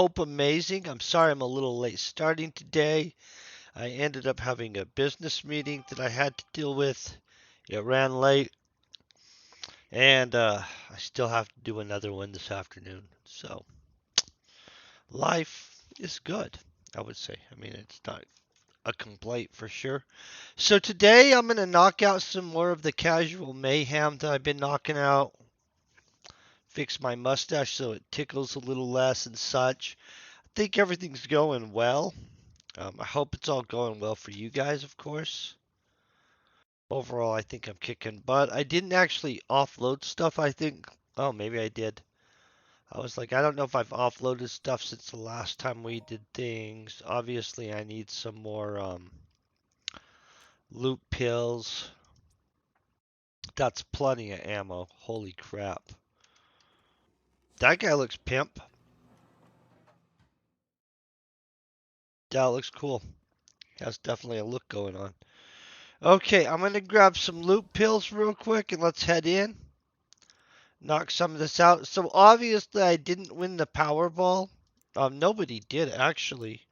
hope amazing. I'm sorry I'm a little late starting today. I ended up having a business meeting that I had to deal with. It ran late, and I still have to do another one this afternoon. So life is good, I would say. I mean, it's not a complaint for sure. So today I'm going to knock out some more of the casual mayhem that I've been knocking out. Fix my mustache so it tickles a little less and such. I think everything's going well. I hope it's all going well for you guys, of course. Overall, I think I'm kicking butt. I didn't actually offload stuff, I think. Oh, maybe I did. I was like, I don't know if I've offloaded stuff since the last time we did things. Obviously, I need some more loot pills. That's plenty of ammo. Holy crap. That guy looks pimp. That looks cool. Has definitely a look going on. Okay, I'm going to grab some loot pills real quick and let's head in. Knock some of this out. So obviously I didn't win the Powerball. Nobody did actually.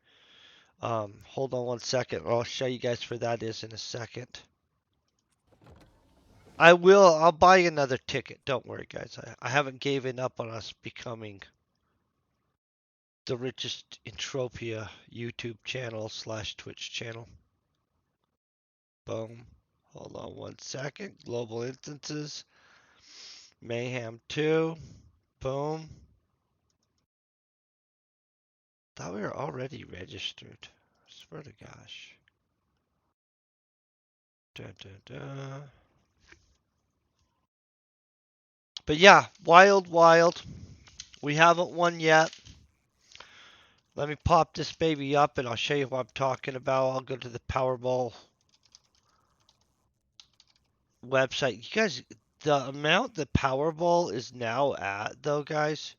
Hold on one second. I'll show you guys where that is in a second. I'll buy another ticket. Don't worry guys. I haven't given up on us becoming the richest Entropia YouTube channel / Twitch channel. Boom. Hold on one second. Global instances. Mayhem 2. Boom. Thought we were already registered. I swear to gosh. Dun, dun, dun. But yeah, wild. We haven't won yet. Let me pop this baby up and I'll show you what I'm talking about. I'll go to the Powerball website. You guys, the amount the Powerball is now at, though, guys,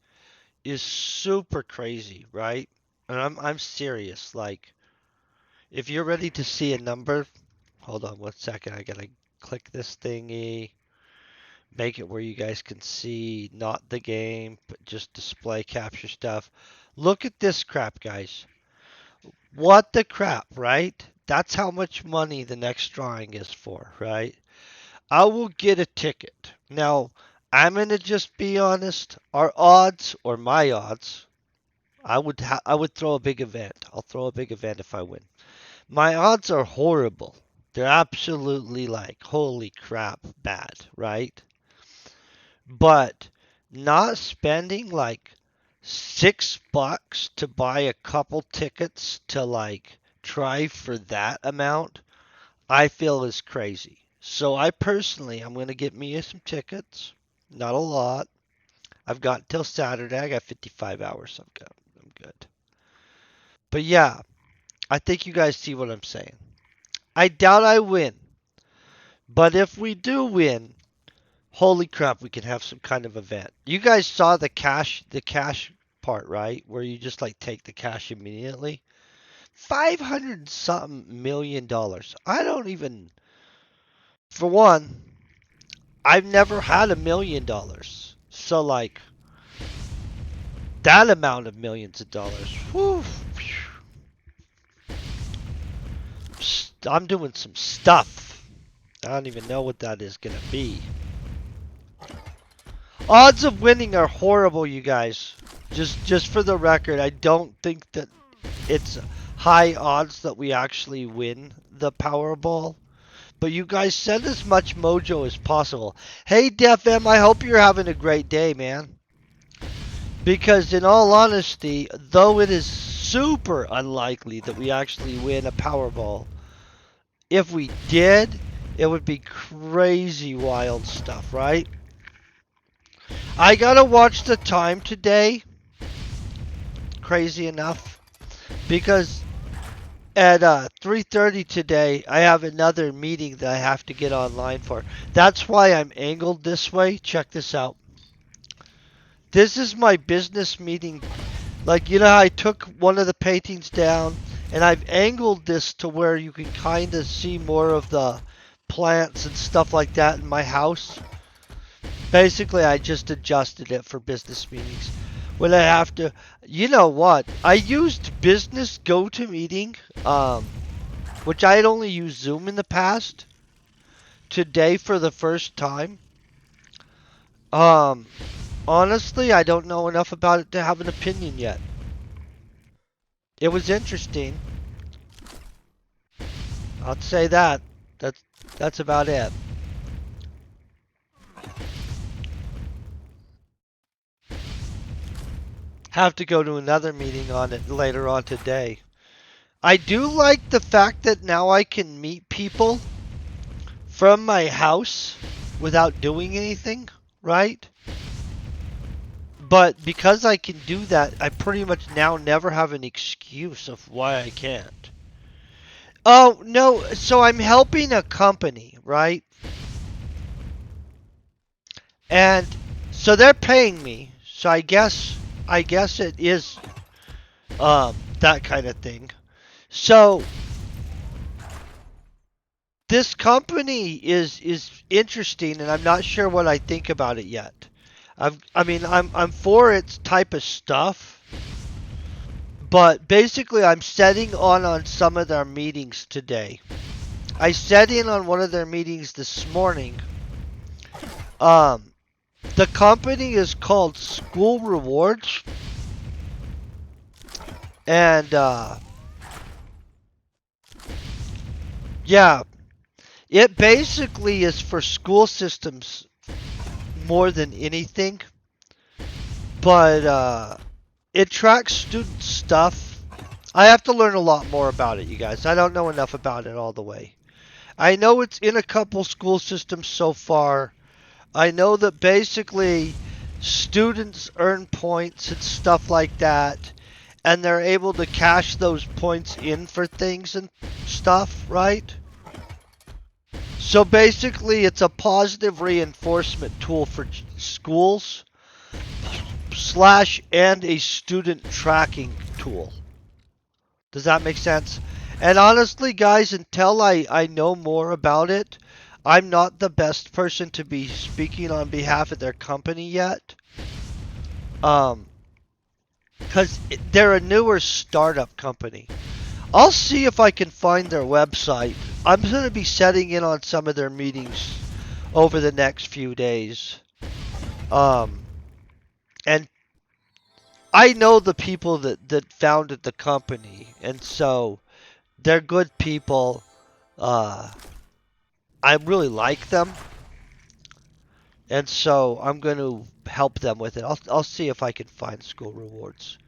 is super crazy, right? And I'm serious. Like, if you're ready to see a number, hold on 1 second. I gotta click this thingy. Make it where you guys can see not the game, but just display capture stuff. Look at this crap, guys. What the crap, right? That's how much money the next drawing is for, right? I will get a ticket. Now, I'm going to just be honest. Our odds, or my odds, I would throw a big event. I'll throw a big event if I win. My odds are horrible. They're absolutely like, holy crap, bad, right? But not spending like $6 to buy a couple tickets to like try for that amount, I feel is crazy. So I'm going to get me some tickets. Not a lot. I've got till Saturday. I got 55 hours. I'm good. But yeah, I think you guys see what I'm saying. I doubt I win. But if we do win, holy crap, we can have some kind of event. You guys saw the cash part, right? Where you just like take the cash immediately. 500 something million dollars. I don't even, for one, I've never had $1 million. So like that amount of millions of dollars. Whew. I'm doing some stuff. I don't even know what that is gonna be. Odds of winning are horrible, you guys. Just for the record, I don't think that it's high odds that we actually win the Powerball. But you guys send as much mojo as possible. Hey, Def M, I hope you're having a great day, man. Because in all honesty, though it is super unlikely that we actually win a Powerball, if we did, it would be crazy wild stuff, right? I gotta watch the time today. Crazy enough. Because at 3:30 today, I have another meeting that I have to get online for. That's why I'm angled this way. Check this out. This is my business meeting. Like, you know how I took one of the paintings down and I've angled this to where you can kind of see more of the plants and stuff like that in my house. Basically, I just adjusted it for business meetings. when I have to. You know what? I used Business GoToMeeting, which I had only used Zoom in the past. Today for the first time. Um, Honestly, I don't know enough about it to have an opinion yet. It was interesting. I'll say that. That's that's about it. Have to go to another meeting on it later on today. I do like the fact that now I can meet people from my house without doing anything, right? But because I can do that, I pretty much now never have an excuse of why I can't. Oh, no, so I'm helping a company, right? And so they're paying me. So I guess it is that kind of thing. So this company is interesting, and I'm not sure what I think about it yet. I'm for its type of stuff, but basically I'm setting on some of their meetings today. I sat in on one of their meetings this morning. Um, the company is called School Rewards, and yeah, it basically is for school systems more than anything, but it tracks student stuff. I have to learn a lot more about it, you guys. I don't know enough about it all the way. I know it's in a couple school systems so far. I know that basically students earn points and stuff like that, and they're able to cash those points in for things and stuff, right? So basically, it's a positive reinforcement tool for schools slash and a student tracking tool. Does that make sense? And honestly, guys, until I know more about it, I'm not the best person to be speaking on behalf of their company yet. Um, because they're a newer startup company. I'll see if I can find their website. I'm going to be setting in on some of their meetings over the next few days. Um, and I know the people that founded the company, and so they're good people. Uh, I really like them, and so I'm going to help them with it. I'll see if I can find school rewards.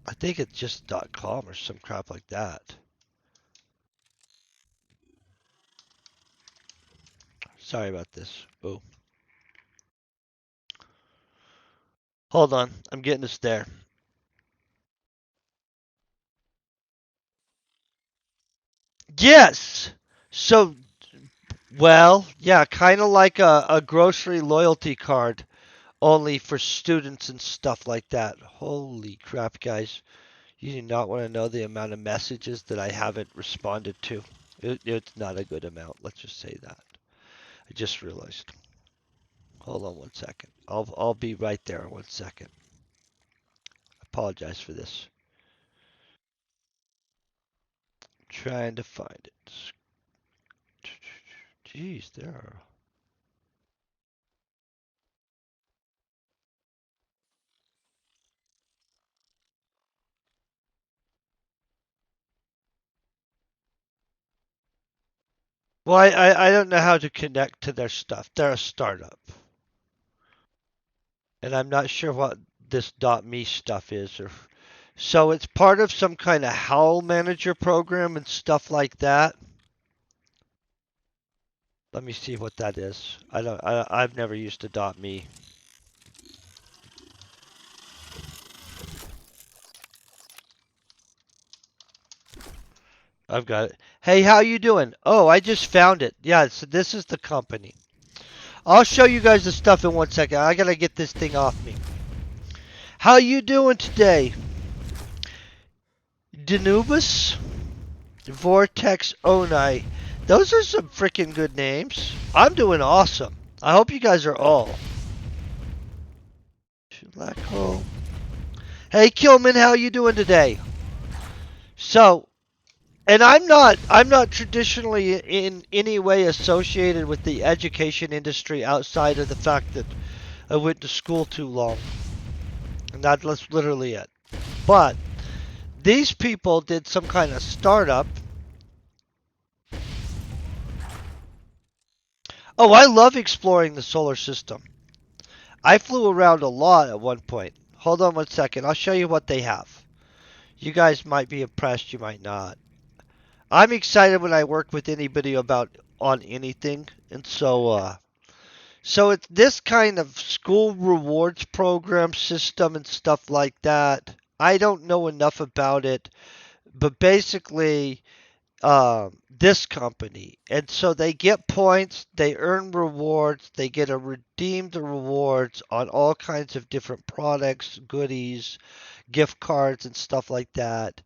I think it's just .com or some crap like that. Sorry about this. Oh, hold on. I'm getting us there. Yes. So, well, yeah, kind of like a grocery loyalty card, only for students and stuff like that. Holy crap, guys. You do not want to know the amount of messages that I haven't responded to. It's not a good amount. Let's just say that. I just realized. Hold on one second. I'll be right there in 1 second. Apologize for this. Trying to find it. Jeez, there are. Well, I don't know how to connect to their stuff. They're a startup. And I'm not sure what this .me stuff is. So it's part of some kind of Howl Manager program and stuff like that. Let me see what that is. I've never used a .me. I've got it. Hey, how you doing? Oh, I just found it. Yeah, so this is the company. I'll show you guys the stuff in 1 second. I gotta get this thing off me. How you doing today? Danubis? Vortex Onai. Those are some freaking good names. I'm doing awesome. I hope you guys are all. Black hole. Hey Kilman, how you doing today? So, and I'm not traditionally in any way associated with the education industry outside of the fact that I went to school too long. And that's literally it. But these people did some kind of startup. Oh, I love exploring the solar system. I flew around a lot at one point. Hold on 1 second. I'll show you what they have. You guys might be impressed, you might not. I'm excited when I work with anybody about on anything. And so it's this kind of school rewards program system and stuff like that. I don't know enough about it, but basically this company. And so they get points, they earn rewards, they get to redeem the rewards on all kinds of different products, goodies, gift cards, and stuff like that.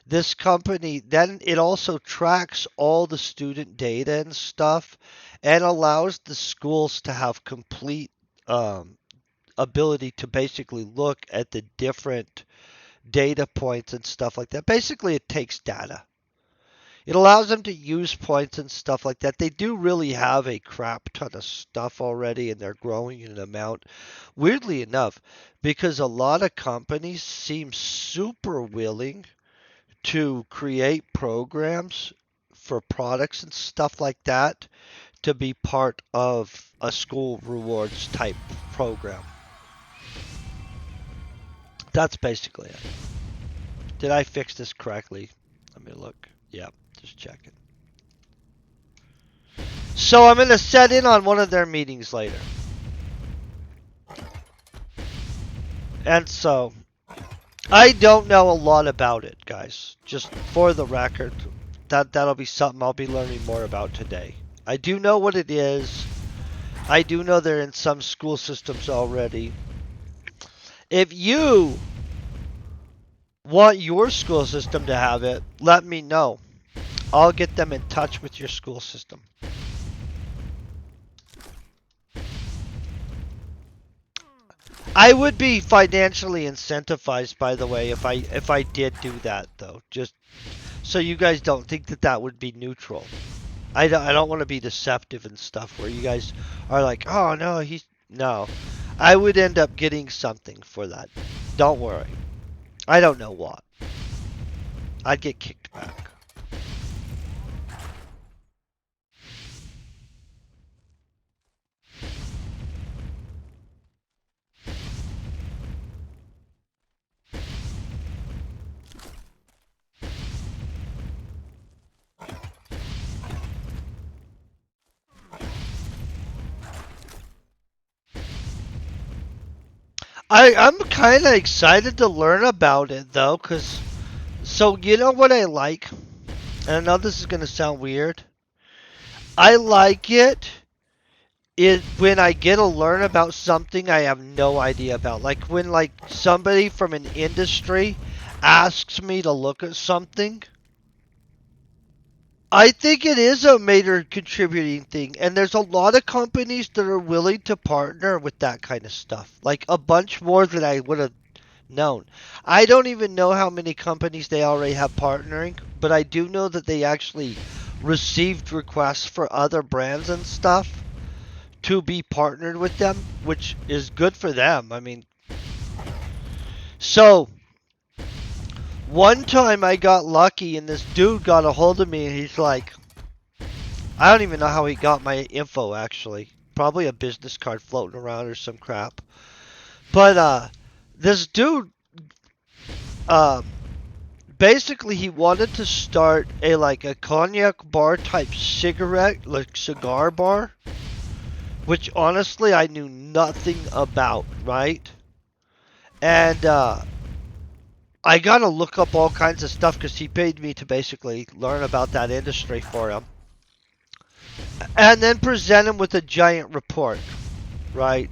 This company, then it also tracks all the student data and stuff and allows the schools to have complete um, ability to basically look at the different data points and stuff like that. Basically, it takes data. It allows them to use points and stuff like that. They do really have a crap ton of stuff already, and they're growing in amount. Weirdly enough, because a lot of companies seem super willing to create programs for products and stuff like that to be part of a school rewards type program. That's basically it. Did I fix this correctly? Let me look. Yep, just checking. So I'm going to set in on one of their meetings later. And so I don't know a lot about it, guys. Just for the record, that'll be something I'll be learning more about today. I do know what it is. I do know they're in some school systems already. If you want your school system to have it, let me know. I'll get them in touch with your school system. I would be financially incentivized, by the way, if I did do that, though. Just so you guys don't think that that would be neutral. I don't want to be deceptive and stuff where you guys are like, oh no, no. I would end up getting something for that. Don't worry. I don't know what. I'd get kicked back. I'm kind of excited to learn about it though, cause so you know what I like, and I know this is gonna sound weird. I like it when I get to learn about something I have no idea about. Like when like somebody from an industry asks me to look at something. I think it is a major contributing thing, and there's a lot of companies that are willing to partner with that kind of stuff. Like a bunch more than I would have known. I don't even know how many companies they already have partnering, but I do know that they actually received requests for other brands and stuff to be partnered with them, which is good for them. I mean, so one time I got lucky and this dude got a hold of me and he's like, I don't even know how he got my info actually. Probably a business card floating around or some crap. But this dude um basically he wanted to start a cognac bar type cigarette, like cigar bar, which honestly I knew nothing about, right? And I gotta look up all kinds of stuff because he paid me to basically learn about that industry for him. And then present him with a giant report, right?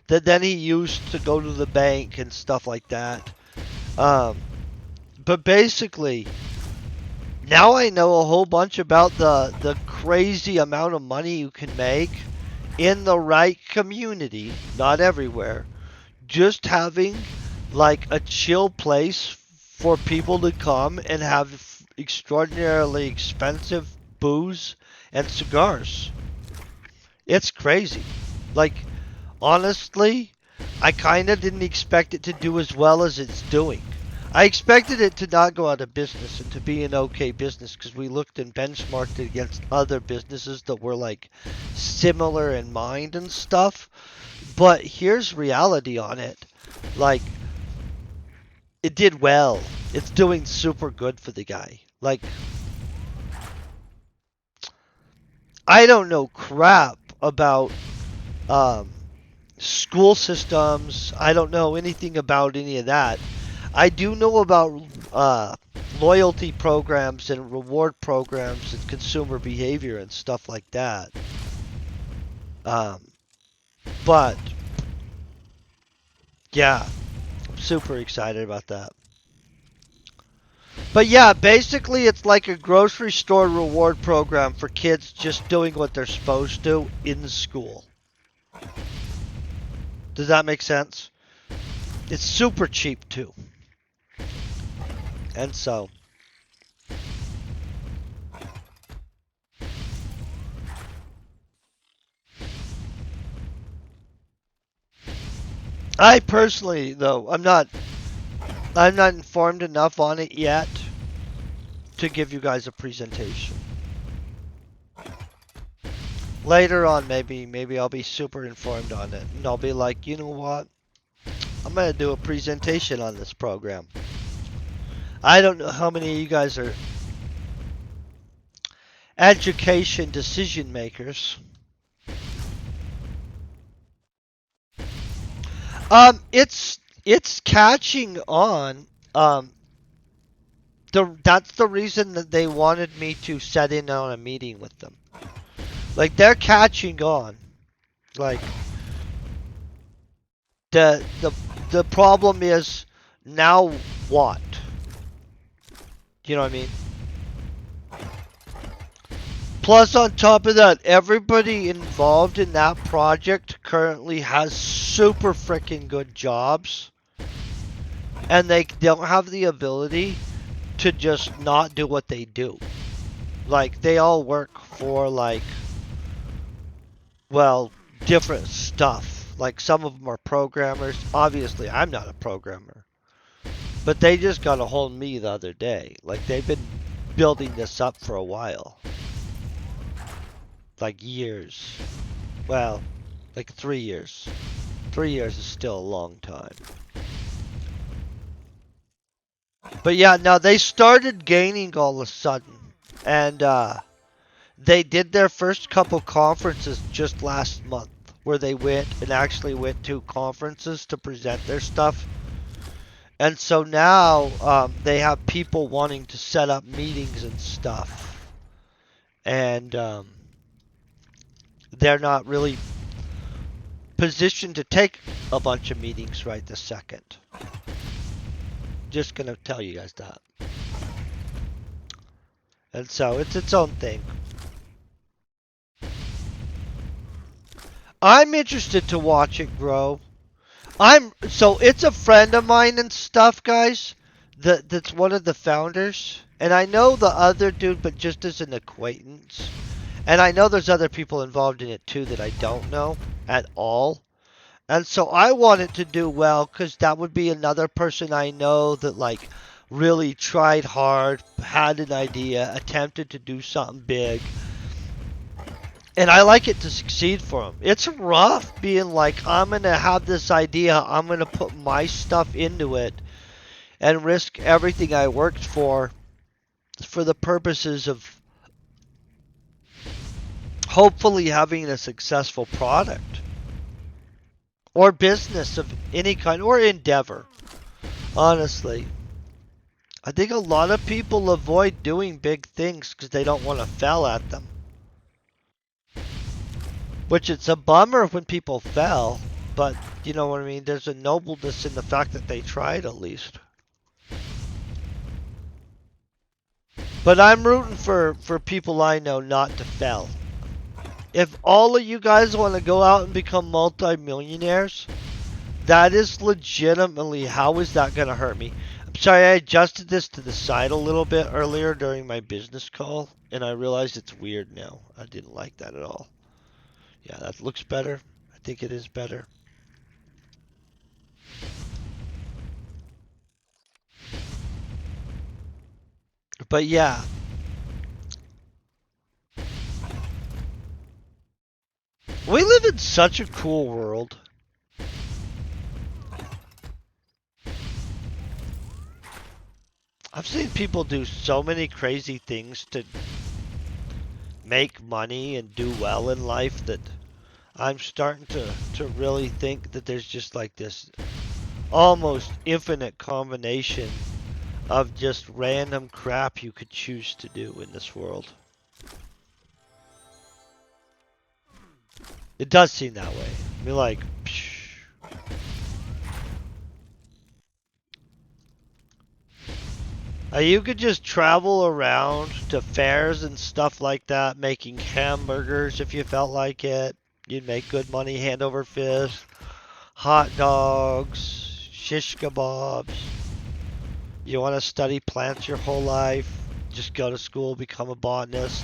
That then he used to go to the bank and stuff like that. Um, but basically, Now I know a whole bunch about the crazy amount of money you can make in the right community, not everywhere. Just having like a chill place for people to come and have extraordinarily expensive booze and cigars. It's crazy. Like, honestly, I kind of didn't expect it to do as well as it's doing. I expected it to not go out of business and to be an okay business because we looked and benchmarked it against other businesses that were like similar in mind and stuff. But here's reality on it. Like, it did well. It's doing super good for the guy. Like, I don't know crap about um, school systems. I don't know anything about any of that. I do know about uh, loyalty programs and reward programs and consumer behavior and stuff like that. Um, but yeah, I'm super excited about that. But yeah, basically it's like a grocery store reward program for kids just doing what they're supposed to in school. Does that make sense? It's super cheap too. And so I personally though, I'm not informed enough on it yet to give you guys a presentation. Later on maybe I'll be super informed on it and I'll be like, "You know what? I'm going to do a presentation on this program." I don't know how many of you guys are education decision makers. It's catching on. Um, that's the reason that they wanted me to set in on a meeting with them. Like they're catching on. Like the the the problem is now what? You know what I mean? Plus, on top of that, everybody involved in that project currently has super freaking good jobs, and they don't have the ability to just not do what they do. Like, they all work for, like, well, different stuff. Like, some of them are programmers. Obviously, I'm not a programmer. But they just got a hold of me the other day. Like, they've been building this up for a while. Like, years. Well, like 3 years. 3 years is still a long time. But yeah, now they started gaining all of a sudden. And they did their first couple conferences just last month where they went and actually went to conferences to present their stuff. And so now they have people wanting to set up meetings and stuff. And they're not really positioned to take a bunch of meetings right this second. Just gonna tell you guys that. And so it's its own thing. I'm interested to watch it grow. So it's a friend of mine and stuff, guys. That's one of the founders, and I know the other dude, but just as an acquaintance. And I know there's other people involved in it too that I don't know at all. And so I want it to do well because that would be another person I know that like really tried hard, had an idea, attempted to do something big, and I like it to succeed for them. It's rough being like, I'm going to have this idea, I'm going to put my stuff into it and risk everything I worked for the purposes of hopefully having a successful product or business of any kind or endeavor. Honestly, I think a lot of people avoid doing big things because they don't want to fail at them. Which it's a bummer when people fail, but you know what I mean? There's a nobleness in the fact that they tried at least. But I'm rooting for people I know not to fail. If all of you guys want to go out and become multi-millionaires, that is legitimately, how is that going to hurt me? I'm sorry, I adjusted this to the side a little bit earlier during my business call, and I realized it's weird now. I didn't like that at all. Yeah, that looks better. I think it is better. But yeah, we live in such a cool world. I've seen people do so many crazy things to make money and do well in life that I'm starting to really think that there's just like this almost infinite combination of just random crap you could choose to do in this world. It does seem that way. I mean, like, psh. You could just travel around to fairs and stuff like that, making hamburgers if you felt like it. You'd make good money hand over fist. Hot dogs, shish kebabs. You want to study plants your whole life? Just go to school, become a botanist.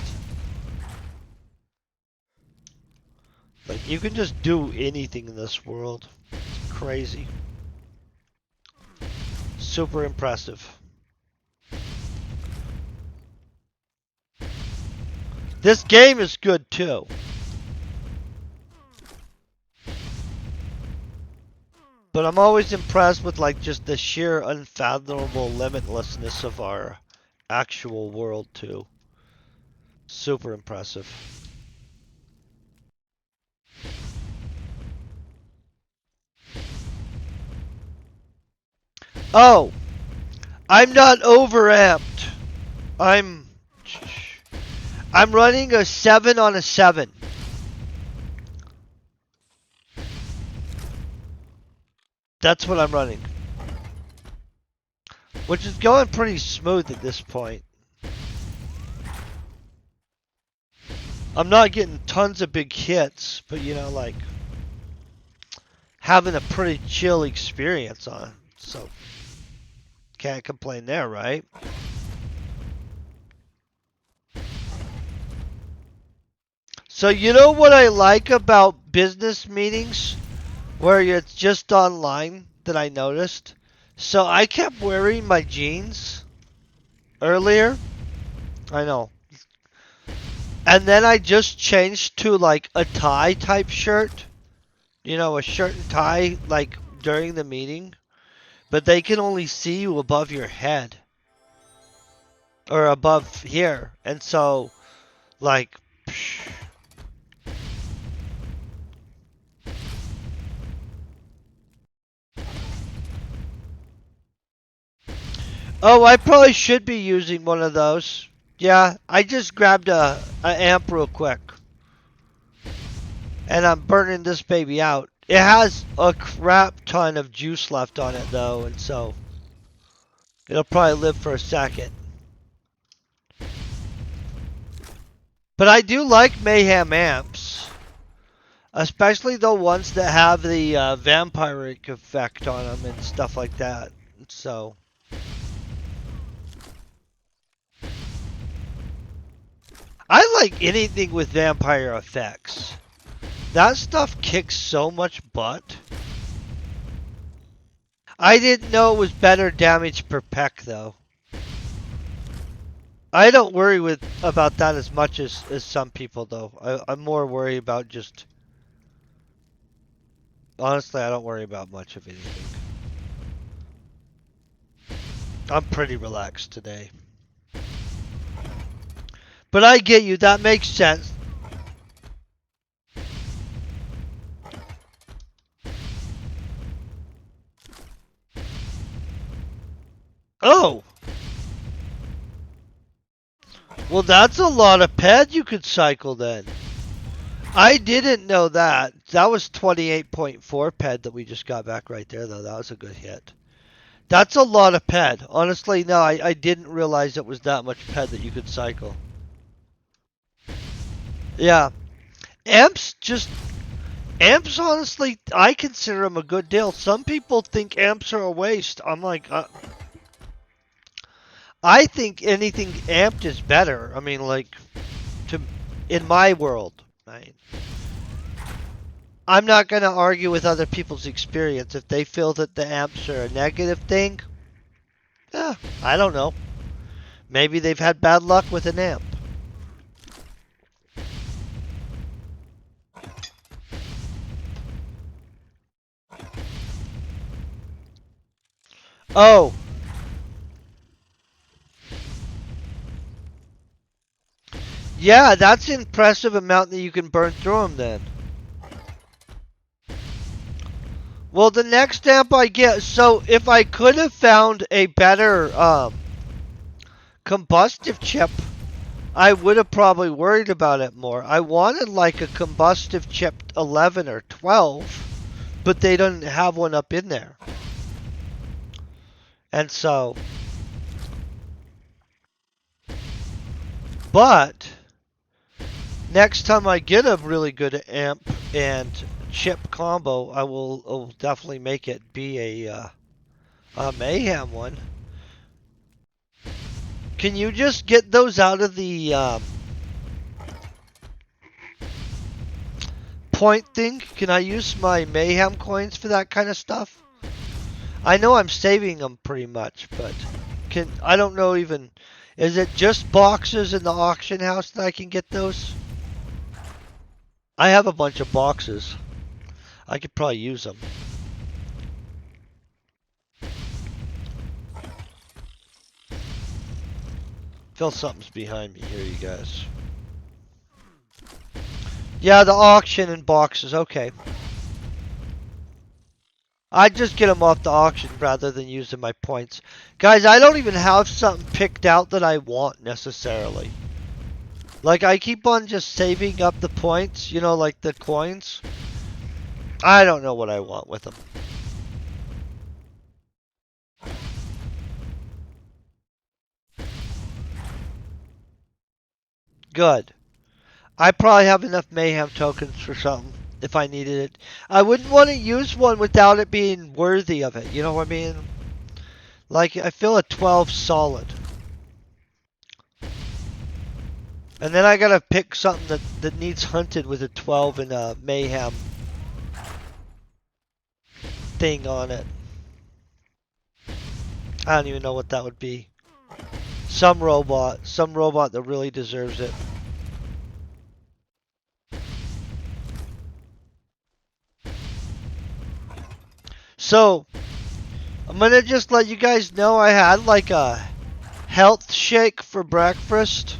Like, you can just do anything in this world. It's crazy. Super impressive. This game is good too. But I'm always impressed with like just the sheer unfathomable limitlessness of our actual world too. Super impressive. Oh, I'm not overamped. I'm I'm running a 7 on a 7. That's what I'm running. Which is going pretty smooth at this point. I'm not getting tons of big hits, but you know, like having a pretty chill experience on it. So can't complain there, right? So you know what I like about business meetings where it's just online that I noticed? So I kept wearing my jeans earlier. I know. And then I just changed to like a tie type shirt. You know, a shirt and tie like during the meeting. But they can only see you above your head. Or above here. And so, like, psh. Oh, I probably should be using one of those. Yeah, I just grabbed a amp real quick. And I'm burning this baby out. It has a crap ton of juice left on it though, and so it'll probably live for a second. But I do like Mayhem amps. Especially the ones that have the vampiric effect on them and stuff like that. So I like anything with vampire effects. That stuff kicks so much butt. I didn't know it was better damage per peck though. I don't worry about that as much as some people though. I'm more worried about just honestly I don't worry about much of anything. I'm pretty relaxed today. But I get you, that makes sense. Oh! Well, that's a lot of ped you could cycle then. I didn't know that. That was 28.4 ped that we just got back right there, though. That was a good hit. That's a lot of ped. Honestly, no, I didn't realize it was that much ped that you could cycle. Yeah. Amps just amps honestly I consider them a good deal. Some people think amps are a waste. I'm like I think anything amped is better. I mean like to in my world. I mean, I'm not going to argue with other people's experience if they feel that the amps are a negative thing. Yeah, I don't know. Maybe they've had bad luck with an amp. Oh, yeah, that's an impressive amount that you can burn through them then. Well, the next amp I get, so if I could have found a better combustive chip, I would have probably worried about it more. I wanted like a combustive chip 11 or 12, but they didn't have one up in there. And so, but next time I get a really good amp and chip combo, I will definitely make it be a Mayhem one. Can you just get those out of the point thing? Can I use my Mayhem coins for that kind of stuff? I know I'm saving them pretty much, but I don't know even. Is it just boxes in the auction house that I can get those? I have a bunch of boxes. I could probably use them. Feel something's behind me here, you guys. Yeah, the auction and boxes. Okay. I just get them off the auction rather than using my points. Guys, I don't even have something picked out that I want necessarily. Like, I keep on just saving up the points, you know, like the coins. I don't know what I want with them. Good. I probably have enough Mayhem tokens for something if I needed it. I wouldn't want to use one without it being worthy of it. You know what I mean? Like, I feel a 12 solid. And then I gotta pick something that needs hunted with a 12 and a Mayhem thing on it. I don't even know what that would be. Some robot that really deserves it. So, I'm gonna just let you guys know I had like a health shake for breakfast.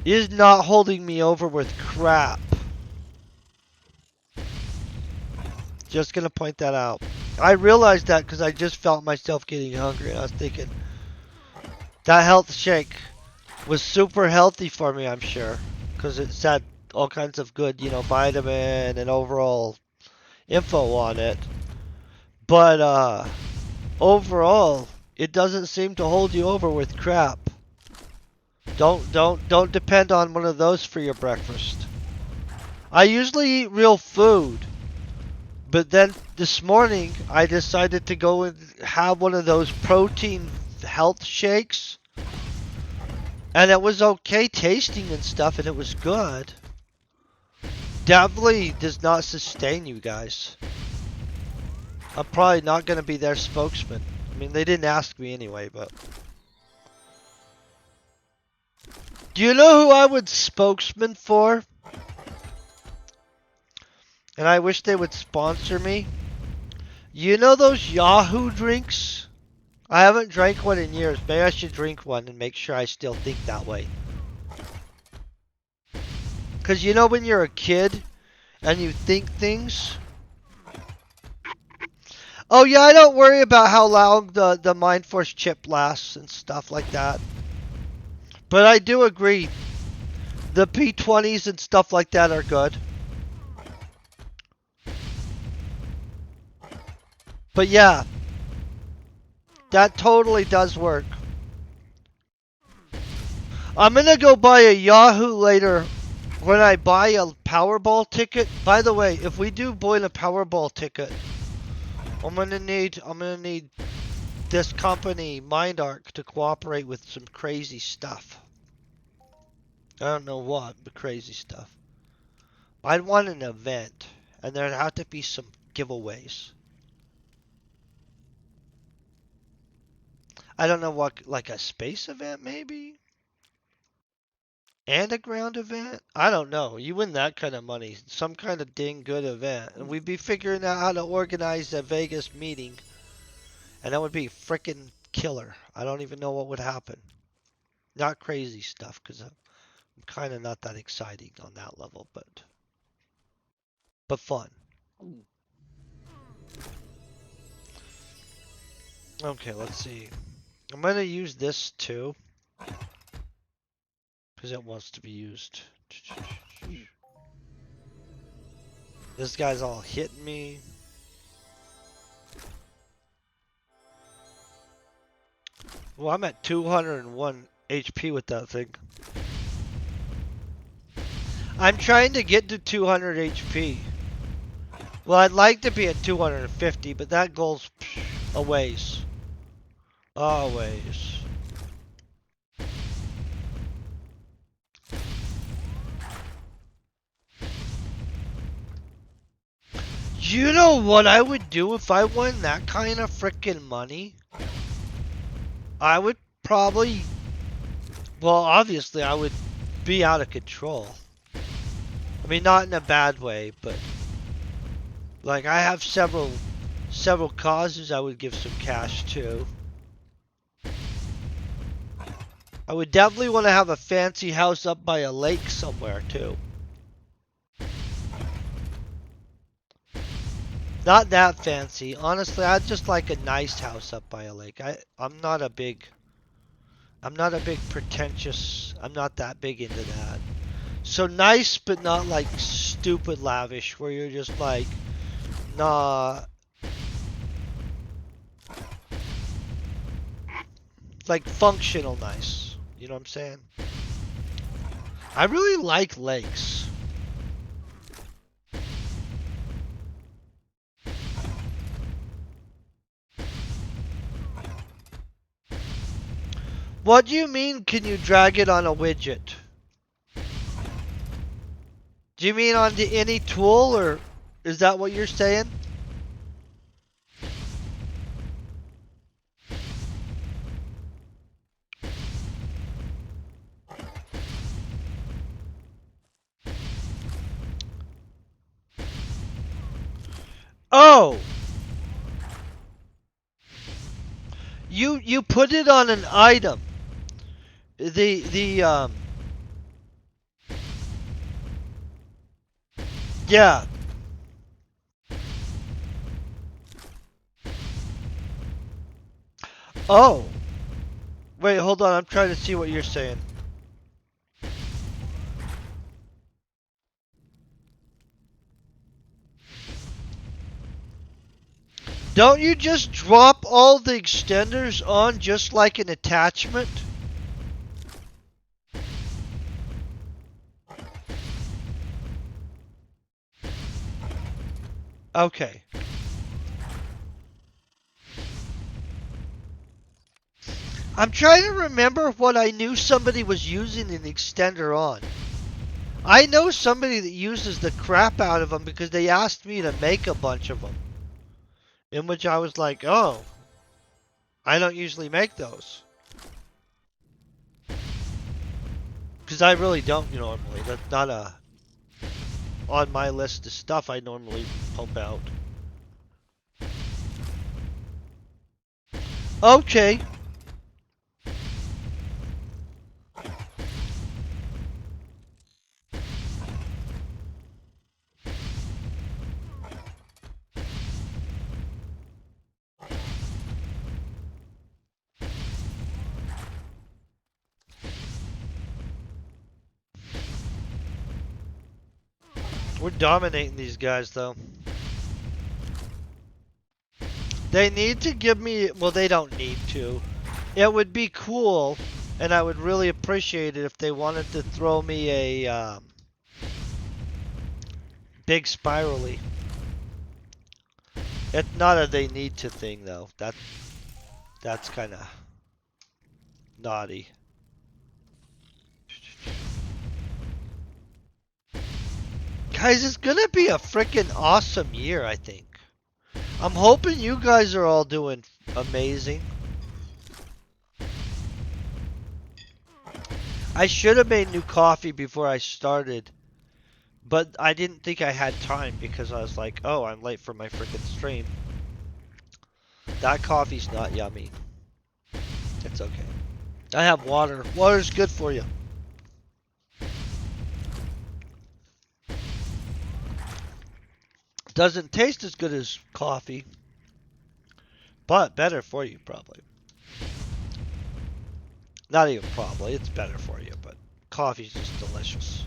It is not holding me over with crap. Just gonna point that out. I realized that because I just felt myself getting hungry and I was thinking that health shake was super healthy for me, I'm sure. Because it's had all kinds of good, you know, vitamin and overall info on it. But overall, it doesn't seem to hold you over with crap. Don't depend on one of those for your breakfast. I usually eat real food, but then this morning I decided to go and have one of those protein health shakes. And it was okay tasting and stuff, and it was good. Definitely does not sustain you guys. I'm probably not going to be their spokesman. I mean, they didn't ask me anyway, but... Do you know who I would spokesman for? And I wish they would sponsor me. You know those Yahoo drinks? I haven't drank one in years. Maybe I should drink one and make sure I still think that way. Because you know when you're a kid and you think things? Oh yeah, I don't worry about how long the Mind Force chip lasts and stuff like that. But I do agree. The P20s and stuff like that are good. But yeah, that totally does work. I'm gonna go buy a Yahoo later when I buy a Powerball ticket. By the way, if we do win a Powerball ticket, I'm gonna need this company, MindArc, to cooperate with some crazy stuff. I don't know what, but crazy stuff. I'd want an event, and there'd have to be some giveaways. I don't know what, like a space event maybe? And a ground event? I don't know. You win that kind of money, some kind of dang good event. And we'd be figuring out how to organize a Vegas meeting, and that would be freaking killer. I don't even know what would happen. Not crazy stuff, because I'm kind of not that exciting on that level, but fun. Okay, let's see. I'm gonna use this too, because it wants to be used. This guy's all hitting me. Well, I'm at 201 HP with that thing. I'm trying to get to 200 HP. Well, I'd like to be at 250, but that goal's a ways. A ways. You know what I would do if I won that kind of freaking money? I would probably, well, obviously I would be out of control. I mean, not in a bad way, but like I have several causes I would give some cash to. I would definitely want to have a fancy house up by a lake somewhere too. Not that fancy. Honestly, I'd just like a nice house up by a lake. I'm not a big pretentious. I'm not that big into that. So nice, but not like stupid lavish, where you're just like, nah. Like functional nice. You know what I'm saying? I really like lakes. What do you mean, can you drag it on a widget? Do you mean onto any tool, or is that what you're saying? Oh! You put it on an item. The yeah. Oh. Wait, hold on. I'm trying to see what you're saying. Don't you just drop all the extenders on just like an attachment? Okay. I'm trying to remember what I knew somebody was using an extender on. I know somebody that uses the crap out of them because they asked me to make a bunch of them. In which I was like, oh, I don't usually make those. Because I really don't normally. That's not on my list of stuff I normally pump out. Okay. We're dominating these guys, though. They need to give me, well, they don't need to. It would be cool, and I would really appreciate it if they wanted to throw me a big spirally. It's not a they need to thing though. That's kind of naughty. Guys, it's gonna be a freaking awesome year, I think. I'm hoping you guys are all doing amazing. I should have made new coffee before I started, but I didn't think I had time because I was like, oh, I'm late for my freaking stream. That coffee's not yummy. It's okay. I have water. Water's good for you. Doesn't taste as good as coffee, but better for you probably. Not even probably, it's better for you, but coffee's just delicious.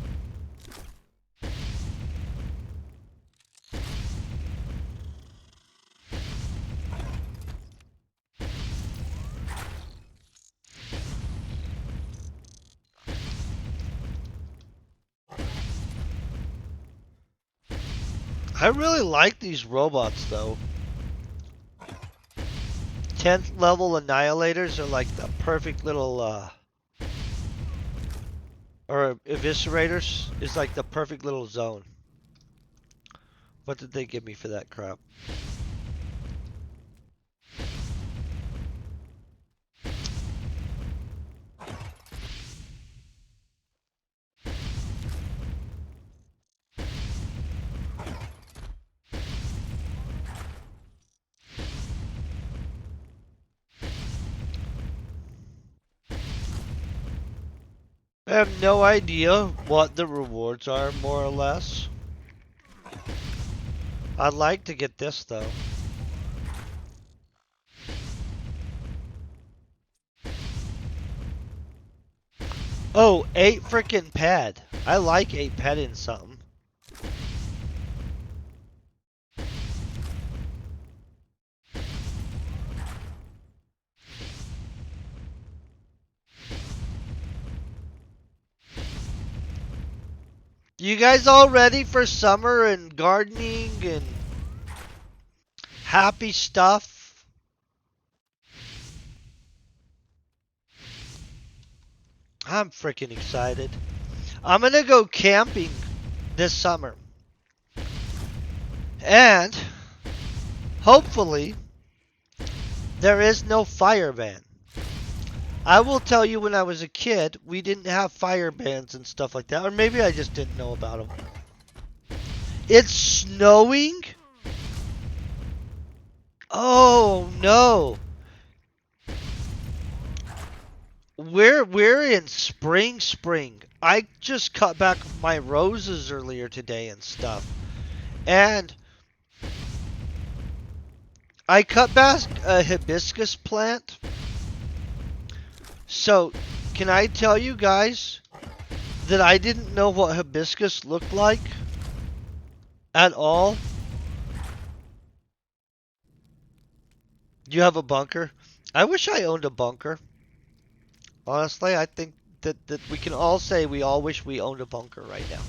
I really like these robots though. 10th level annihilators are like the perfect little or eviscerators is like the perfect little zone. What did they give me for that crap? I have no idea what the rewards are, more or less. I'd like to get this though. Oh, 8 freaking ped. I like 8 ped in something. You guys all ready for summer and gardening and happy stuff? I'm freaking excited. I'm gonna go camping this summer. And hopefully there is no fire ban. I will tell you, when I was a kid, we didn't have fire bans and stuff like that. Or maybe I just didn't know about them. It's snowing? Oh no. We're in spring. I just cut back my roses earlier today and stuff. And I cut back a hibiscus plant. So, can I tell you guys that I didn't know what hibiscus looked like at all? Do you have a bunker? I wish I owned a bunker. Honestly, I think that we can all say we all wish we owned a bunker right now.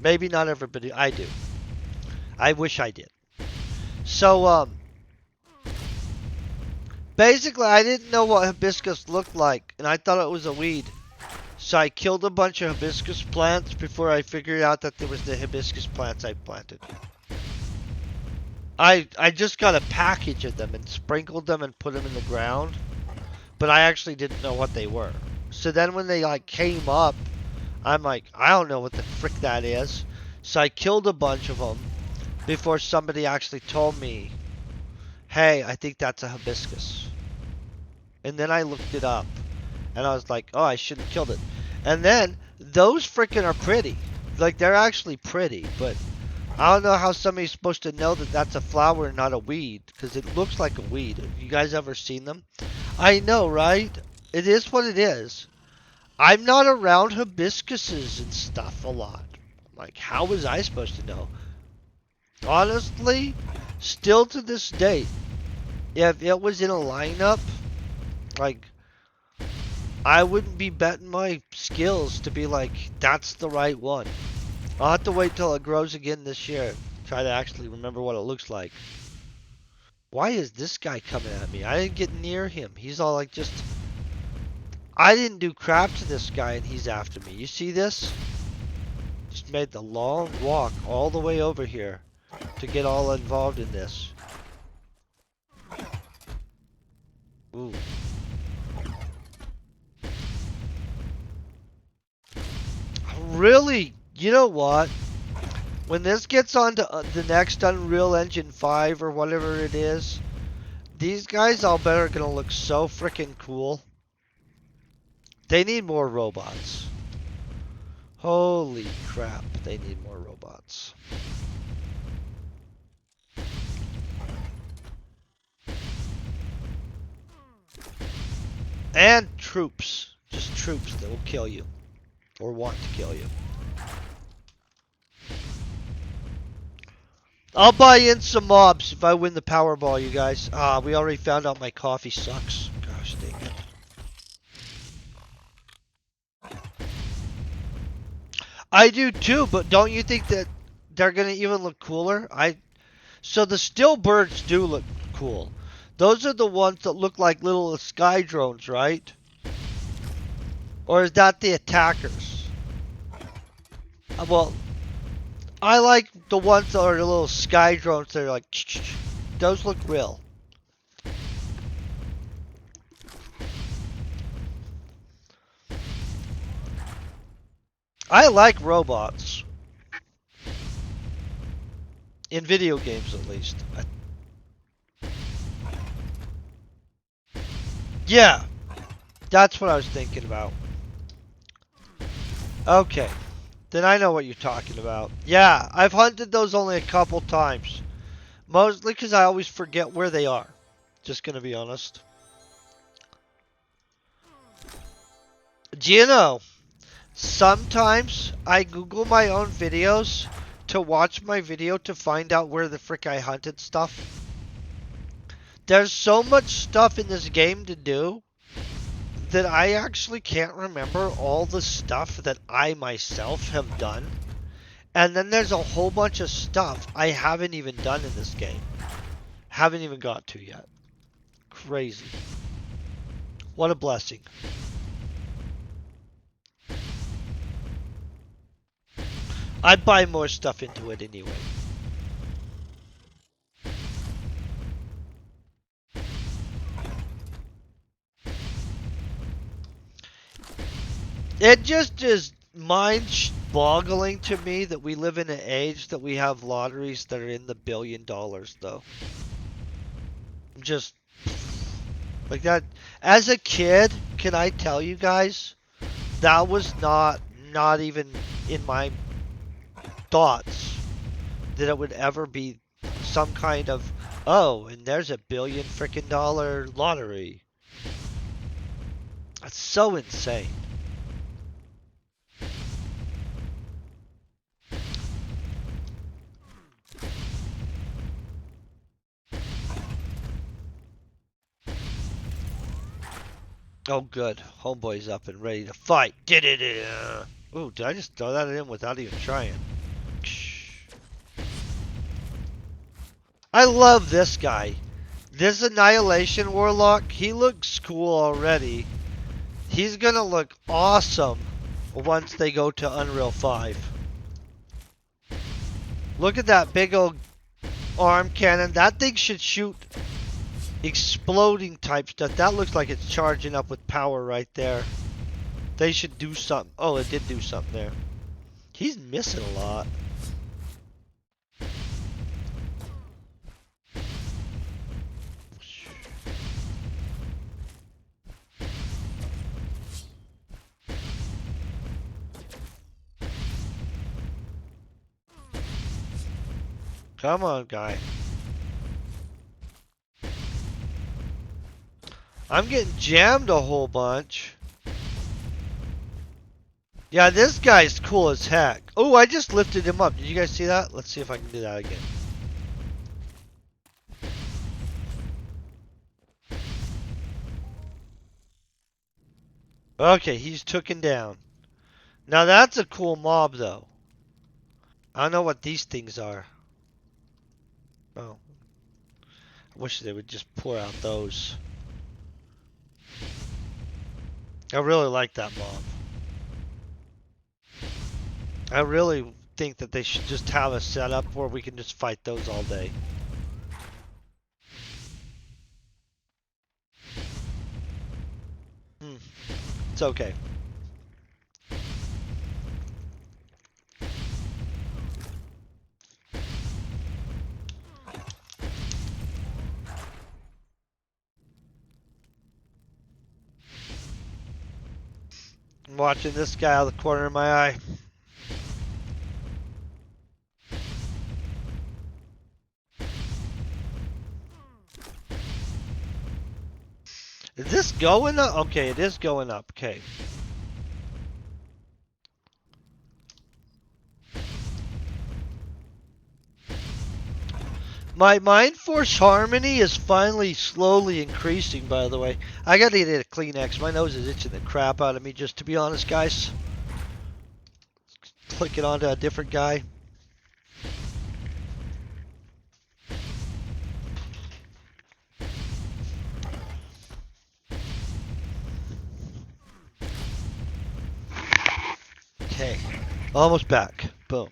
Maybe not everybody. I do. I wish I did. So, basically, I didn't know what hibiscus looked like, and I thought it was a weed. So I killed a bunch of hibiscus plants before I figured out that there was the hibiscus plants I planted. I just got a package of them and sprinkled them and put them in the ground, but I actually didn't know what they were. So then when they like came up, I'm like, I don't know what the frick that is. So I killed a bunch of them before somebody actually told me, hey, I think that's a hibiscus. And then I looked it up, and I was like, oh, I shouldn't have killed it. And then, those freaking are pretty. Like, they're actually pretty, but I don't know how somebody's supposed to know that that's a flower and not a weed, because it looks like a weed. Have you guys ever seen them? I know, right? It is what it is. I'm not around hibiscuses and stuff a lot. Like, how was I supposed to know? Honestly, still to this day, if it was in a lineup, like, I wouldn't be betting my skills to be like, that's the right one. I'll have to wait till it grows again this year. Try to actually remember what it looks like. Why is this guy coming at me? I didn't get near him. He's all like just... I didn't do crap to this guy and he's after me. You see this? Just made the long walk all the way over here to get all involved in this. Ooh. Really? You know what? When this gets on to the next Unreal Engine 5 or whatever it is, these guys I'll bet are gonna look so freaking cool. They need more robots. Holy crap, they need more robots. And troops. Just troops that will kill you. Or want to kill you. I'll buy in some mobs if I win the Powerball, you guys. Ah, we already found out my coffee sucks. Gosh dang it. I do too, but don't you think that they're gonna even look cooler? So the still birds do look cool. Those are the ones that look like little sky drones, right? Or is that the attackers? Well, I like the ones that are the little sky drones that are like, those look real. I like robots. In video games, at least. Yeah, that's what I was thinking about. Okay, then I know what you're talking about. Yeah, I've hunted those only a couple times. Mostly because I always forget where they are. Just gonna be honest. Do you know, sometimes I Google my own videos to watch my video to find out where the frick I hunted stuff. There's so much stuff in this game to do that I actually can't remember all the stuff that I myself have done. And then there's a whole bunch of stuff I haven't even done in this game. Haven't even got to yet. Crazy. What a blessing. I'd buy more stuff into it anyway. It just is mind-boggling to me that we live in an age that we have lotteries that are in the $1 billion, though. Just like that. As a kid, can I tell you guys, that was not even in my thoughts that it would ever be some kind of, oh, and there's $1 billion frickin' dollar lottery. That's so insane. Oh, good. Homeboy's up and ready to fight. Ooh, did I just throw that in without even trying? I love this guy. This Annihilation Warlock, he looks cool already. He's gonna look awesome once they go to Unreal 5. Look at that big old arm cannon. That thing should shoot exploding type stuff. That looks like it's charging up with power right there. They should do something. Oh, it did do something there. He's missing a lot. Come on, guy. I'm getting jammed a whole bunch. Yeah, this guy's cool as heck. Oh, I just lifted him up. Did you guys see that? Let's see if I can do that again. Okay, he's taken down. Now that's a cool mob, though. I don't know what these things are. Oh, I wish they would just pour out those. I really like that mob. I really think that they should just have a setup where we can just fight those all day. Hmm, it's okay. I'm watching this guy out of the corner of my eye. Is this going up? Okay, it is going up. Okay. My Mind Force Harmony is finally slowly increasing, by the way. I gotta get a Kleenex. My nose is itching the crap out of me, just to be honest, guys. Click it onto a different guy. Okay. Almost back. Boom.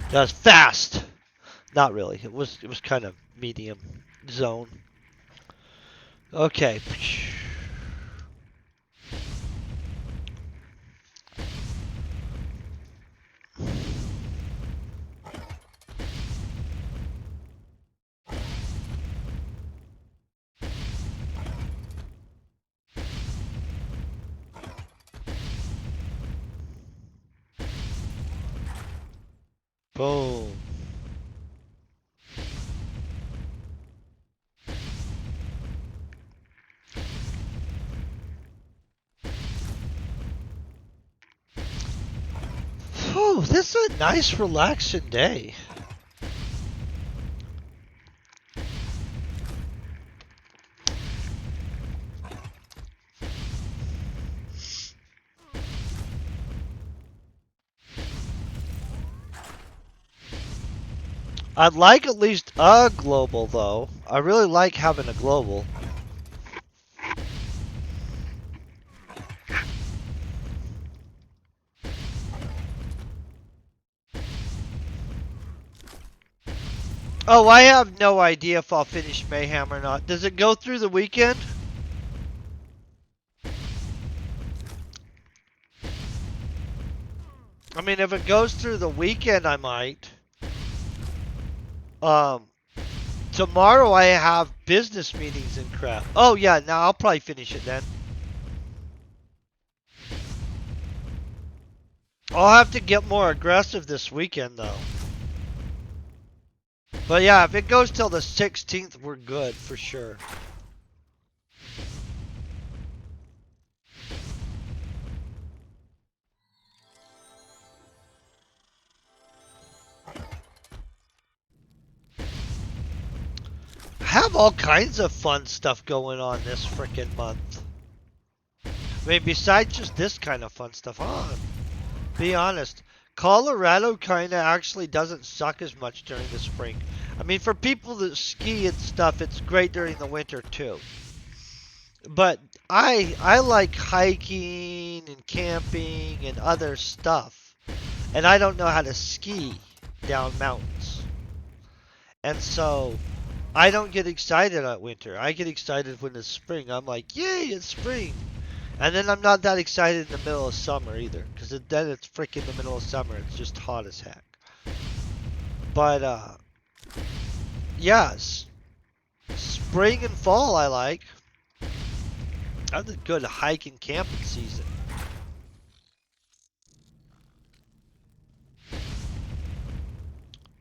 That was fast. Not really. It was kind of medium zone. Okay. Boom. Whew, this is a nice relaxing day. I'd like at least a global, though. I really like having a global. Oh, I have no idea if I'll finish Mayhem or not. Does it go through the weekend? I mean, if it goes through the weekend, I might. Um, Tomorrow I have business meetings and crap. Oh, yeah, now I'll probably finish it then. I'll have to get more aggressive this weekend, though. But yeah, if it goes till the 16th, we're good for sure. I have all kinds of fun stuff going on this freaking month. I mean, besides just this kind of fun stuff. Be honest, Colorado kind of actually doesn't suck as much during the spring. I mean, for people that ski and stuff, it's great during the winter too. But I like hiking and camping and other stuff. And I don't know how to ski down mountains. And so I don't get excited at winter. I get excited when it's spring. I'm like, yay, it's spring. And then I'm not that excited in the middle of summer either. Because then it's freaking the middle of summer. It's just hot as heck. But, yeah, spring and fall I like. That's a good hiking camping season.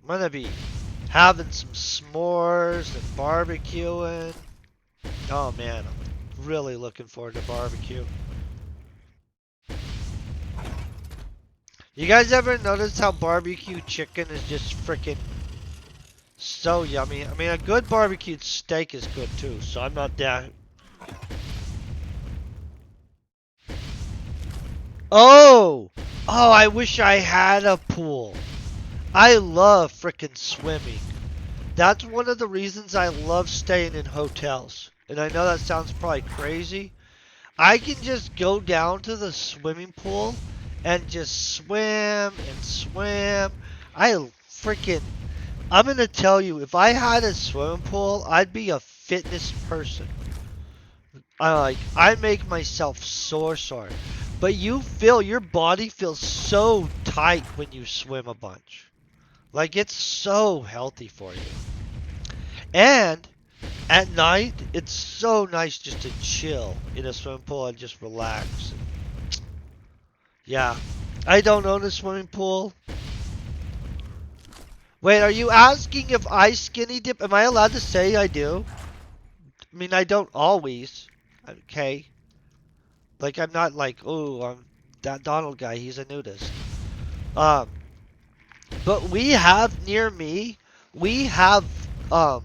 I'm gonna be having some s'mores and barbecuing. Oh man, I'm really looking forward to barbecue. You guys ever notice how barbecue chicken is just freaking so yummy? I mean, a good barbecued steak is good too, so I'm not that. Oh! Oh, I wish I had a pool. I love frickin' swimming. That's one of the reasons I love staying in hotels. And I know that sounds probably crazy. I can just go down to the swimming pool and just swim and swim. I freaking I'm gonna tell you, if I had a swimming pool, I'd be a fitness person. I make myself sore. But you feel your body feels so tight when you swim a bunch. Like it's so healthy for you. And at night, it's so nice just to chill in a swimming pool and just relax. Yeah. I don't own a swimming pool. Wait, are you asking if I skinny dip? Am I allowed to say I do? I mean, I don't always. Okay. Like, I'm not like, oh, I'm that Donald guy. He's a nudist. Um, but we have near me, we have um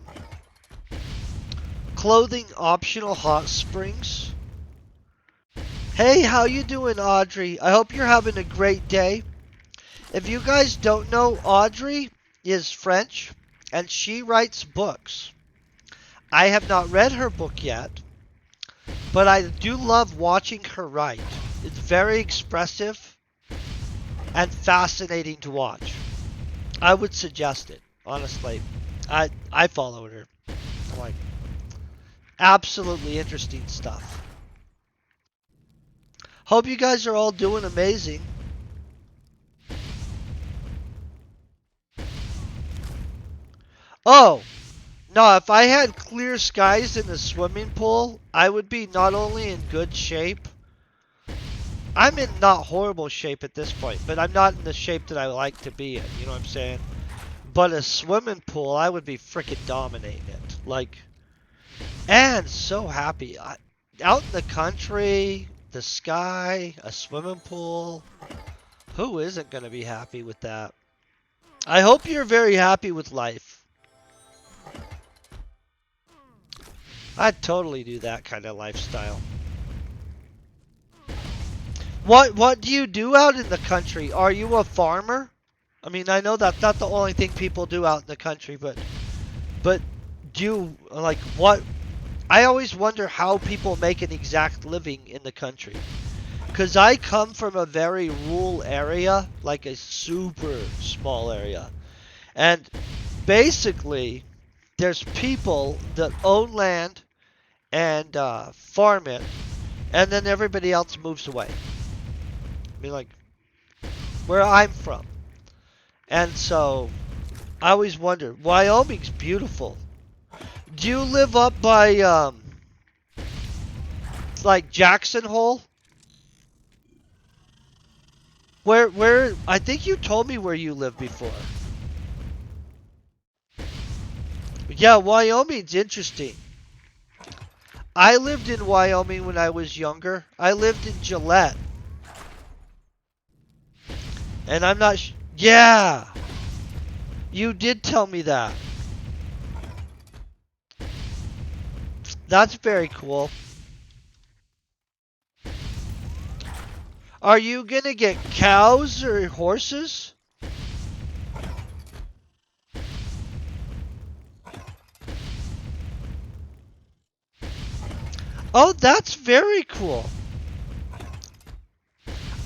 clothing optional hot springs. Hey, how you doing, Audrey? I hope you're having a great day. If you guys don't know, Audrey is French and she writes books. I have not read her book yet, but I do love watching her write. It's very expressive and fascinating to watch. I would suggest it, honestly. I followed her. I'm like, absolutely interesting stuff. Hope you guys are all doing amazing. Oh, no, if I had clear skies in the swimming pool, I would be not only in good shape, I'm in not horrible shape at this point, but I'm not in the shape that I like to be in, you know what I'm saying? But a swimming pool, I would be freaking dominating it. Like, and so happy. Out in the country, the sky, a swimming pool. Who isn't going to be happy with that? I hope you're very happy with life. I'd totally do that kind of lifestyle. What do you do out in the country? Are you a farmer? I mean, I know that's not the only thing people do out in the country, but do you like what? I always wonder how people make an exact living in the country. Cause I come from a very rural area, like a super small area, and basically there's people that own land and farm it, and then everybody else moves away. I mean, like where I'm from. And so I always wonder, Wyoming's beautiful. Do you live up by like Jackson Hole? Where I think you told me where you lived before. Yeah, Wyoming's interesting. I lived in Wyoming when I was younger. I lived in Gillette. And I'm not yeah. You did tell me that. That's very cool. Are you gonna get cows or horses? Oh, that's very cool.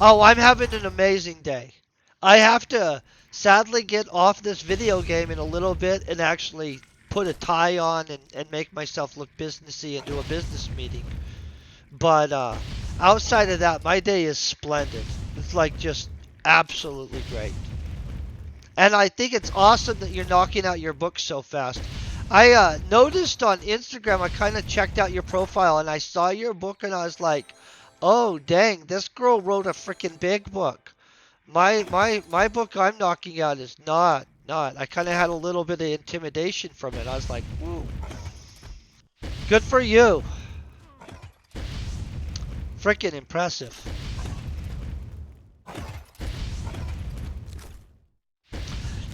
Oh, I'm having an amazing day. I have to sadly get off this video game in a little bit and actually put a tie on and make myself look businessy and do a business meeting. But outside of that, my day is splendid. It's like just absolutely great. And I think it's awesome that you're knocking out your books so fast. I noticed on Instagram, I kind of checked out your profile and I saw your book and I was like, oh dang, this girl wrote a freaking big book. My book I'm knocking out is not. I kind of had a little bit of intimidation from it. I was like, ooh, good for you. Freaking impressive.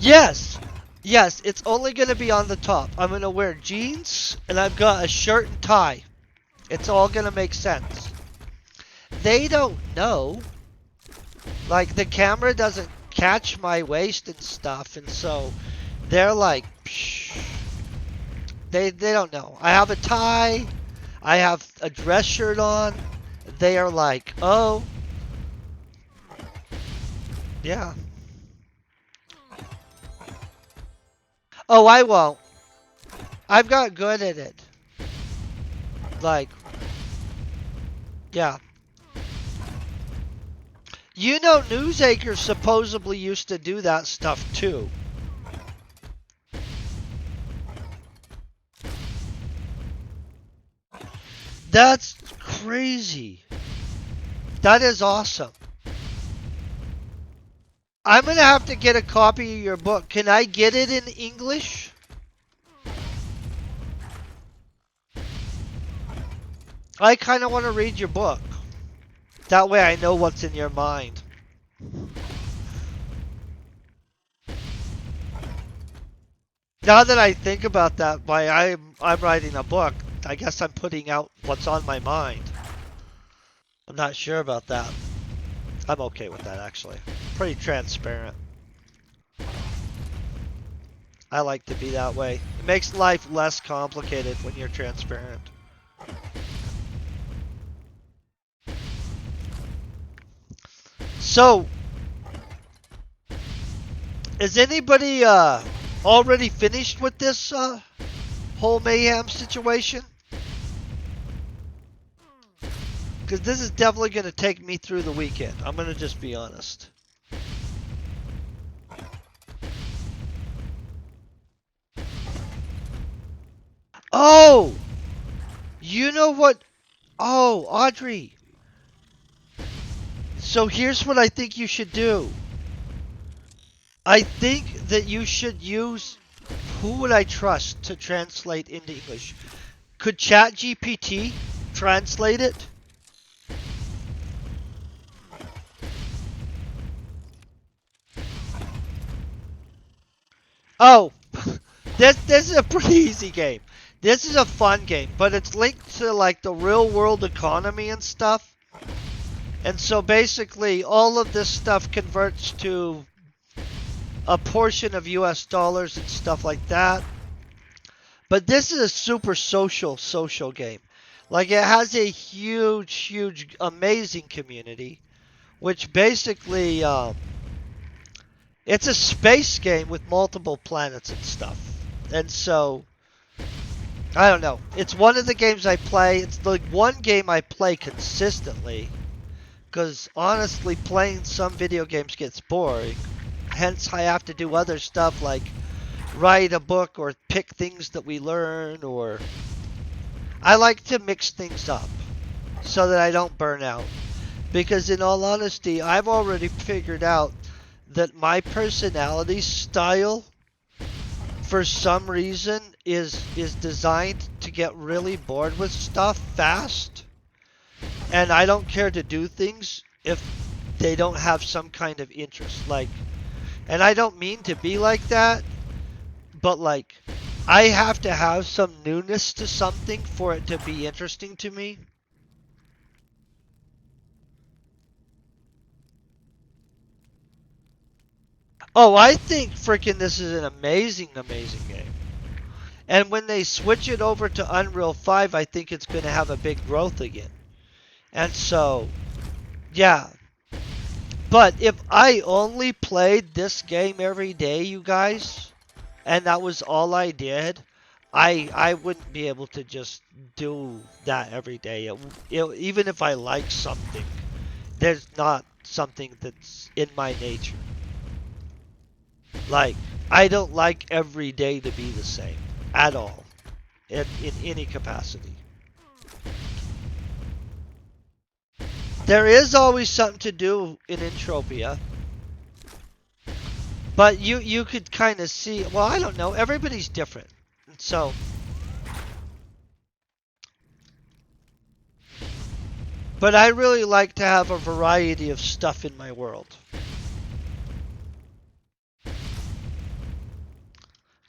Yes, yes, it's only going to be on the top. I'm going to wear jeans and I've got a shirt and tie. It's all going to make sense. They don't know. Like the camera doesn't catch my waist and stuff, and so they're like, psh, they don't know. I have a tie, I have a dress shirt on. They are like, oh, yeah. Oh, I won't. I've got good at it. Like, yeah. You know, newsacres supposedly used to do that stuff too. That's crazy. That is awesome. I'm gonna have to get a copy of your book. Can I get it in English? I kind of want to read your book. That way I know what's in your mind. Now that I think about that, why I'm writing a book, I guess I'm putting out what's on my mind. I'm not sure about that. I'm okay with that actually. Pretty transparent. I like to be that way. It makes life less complicated when you're transparent. So, is anybody already finished with this whole Mayhem situation? Because this is definitely going to take me through the weekend. I'm going to just be honest. Oh! You know what? Oh, Audrey. So here's what I think you should do. I think that you should use... Who would I trust to translate into English? Could ChatGPT translate it? Oh, this is a pretty easy game. This is a fun game, but it's linked to like the real world economy and stuff. And so basically all of this stuff converts to a portion of US dollars and stuff like that. But this is a super social game. Like it has a huge, amazing community, which basically it's a space game with multiple planets and stuff. And so, I don't know. It's one of the games I play. It's the one game I play consistently. Because honestly, playing some video games gets boring. Hence, I have to do other stuff like write a book or pick things that we learn. Or I like to mix things up so that I don't burn out. Because in all honesty, I've already figured out that my personality style for some reason is designed to get really bored with stuff fast, and I don't care to do things if they don't have some kind of interest. Like, and I don't mean to be like that, but like I have to have some newness to something for it to be interesting to me. Oh, I think freaking this is an amazing game. And when they switch it over to Unreal 5, I think it's going to have a big growth again. And so, yeah. But if I only played this game every day, you guys, and that was all I did, I wouldn't be able to just do that every day. Even if I like something, there's not something that's in my nature. Like, I don't like every day to be the same at all, in any capacity. There is always something to do in Entropia, but you could kind of see. Well, I don't know. Everybody's different, so. But I really like to have a variety of stuff in my world.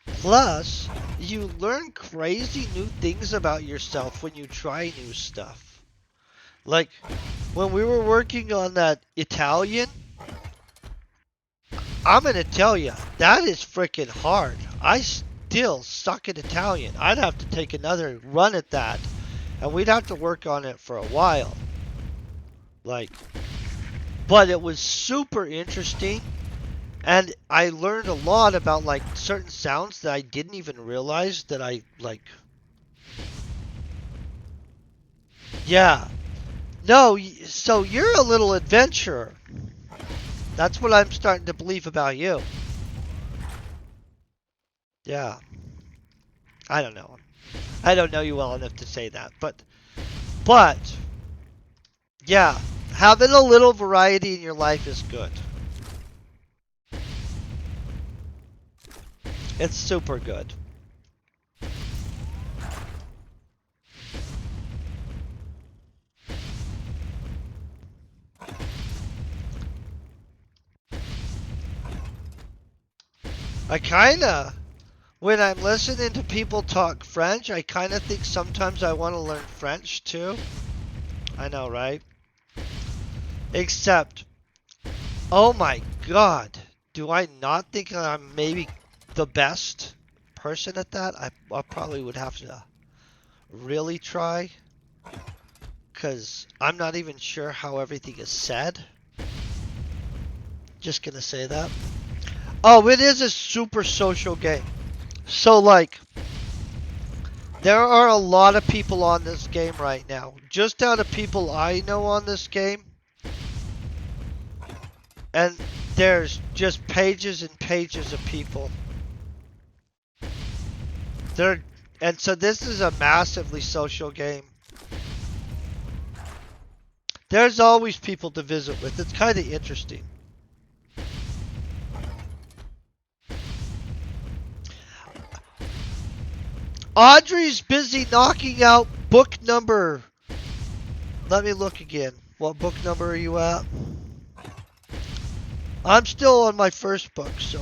Plus, you learn crazy new things about yourself when you try new stuff. Like, when we were working on that Italian, I'm gonna tell you, that is freaking hard. I still suck at Italian. I'd have to take another run at that, and we'd have to work on it for a while. Like, but it was super interesting, and I learned a lot about like certain sounds that I didn't even realize that I like. Yeah. No, so you're a little adventurer. That's what I'm starting to believe about you. Yeah. I don't know. I don't know you well enough to say that, but yeah, having a little variety in your life is good. It's super good. I kinda, when I'm listening to people talk French, I kinda think sometimes I want to learn French too. I know, right? Except, oh my god, do I not think I'm maybe the best person at that? I probably would have to really try, because I'm not even sure how everything is said. Just gonna say that. Oh, it is a super social game. So, like, there are a lot of people on this game right now. Just out of people I know on this game, and there's just pages and pages of people. There, and so this is a massively social game. There's always people to visit with. It's kind of interesting. Audrey's busy knocking out book number. Let me look again. What book number are you at? I'm still on my first book, so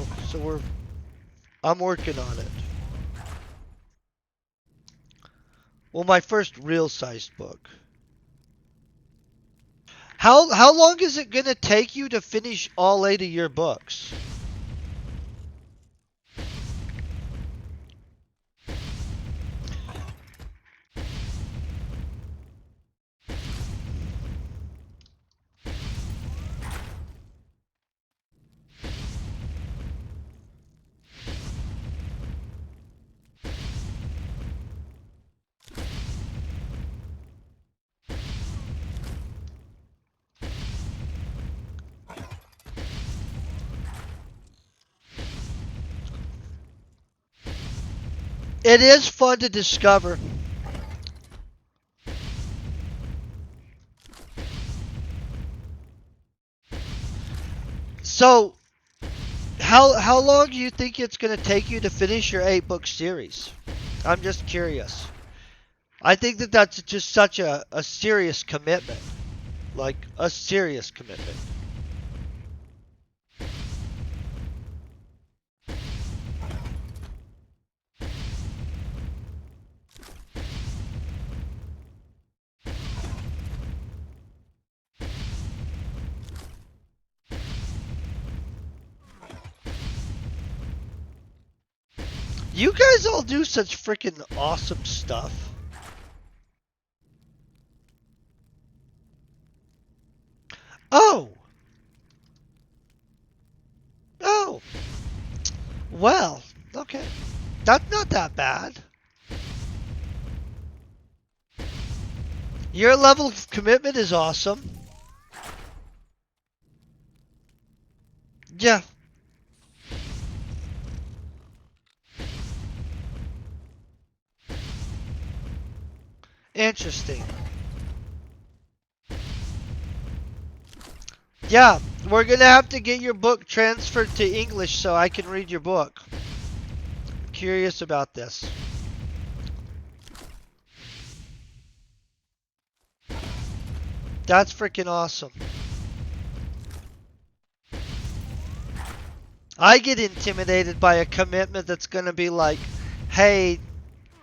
I'm working on it. Well, my first real sized book. How long is it gonna take you to finish all 8 of your books? It is fun to discover. So, how long do you think it's gonna take you to finish your 8 book series? I'm just curious. I think that that's just such a serious commitment. Like, a serious commitment. You guys all do such freaking awesome stuff. Oh! Oh! Well, okay. That's not that bad. Your level of commitment is awesome. Yeah. Interesting. Yeah, we're gonna have to get your book transferred to English so I can read your book. I'm curious about this. That's freaking awesome. I get intimidated by a commitment that's gonna be like, hey,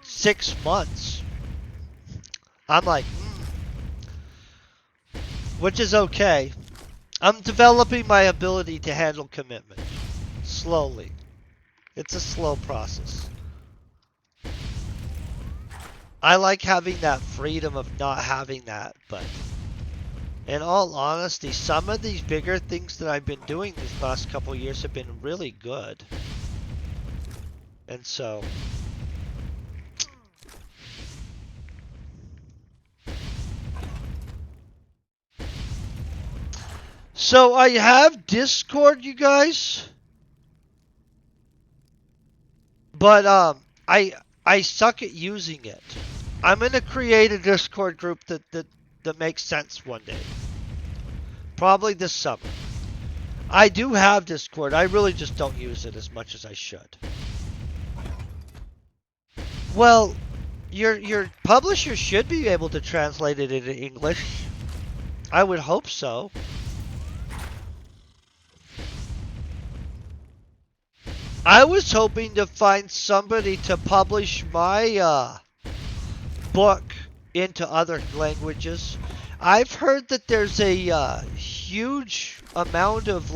6 months. I'm like, which is okay. I'm developing my ability to handle commitment. slowly. It's a slow process. I like having that freedom of not having that, but in all honesty, some of these bigger things that I've been doing these last couple years have been really good. And so I have Discord, you guys, but I suck at using it. I'm gonna create a Discord group that makes sense one day. Probably this summer. I do have Discord. I really just don't use it as much as I should. Well, your publisher should be able to translate it into English. I would hope so. I was hoping to find somebody to publish my book into other languages. I've heard that there's a huge amount of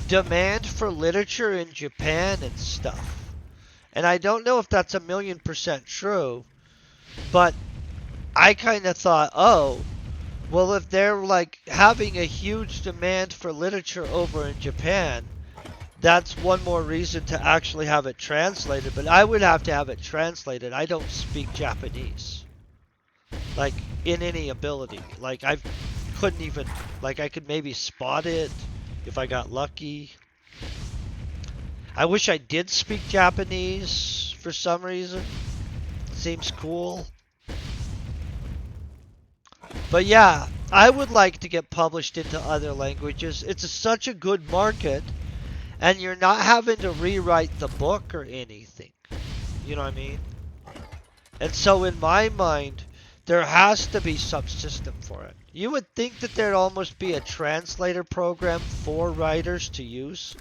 demand for literature in Japan and stuff. And I don't know if that's 1,000,000% true, but I kind of thought, oh, well, if they're like having a huge demand for literature over in Japan, that's one more reason to actually have it translated. But I would have to have it translated. I don't speak Japanese, like in any ability. Like I couldn't even, like I could maybe spot it if I got lucky. I wish I did speak Japanese for some reason. Seems cool. But yeah, I would like to get published into other languages. It's such a good market, and you're not having to rewrite the book or anything. You know what I mean? And so in my mind, there has to be some system for it. You would think that there'd almost be a translator program for writers to use.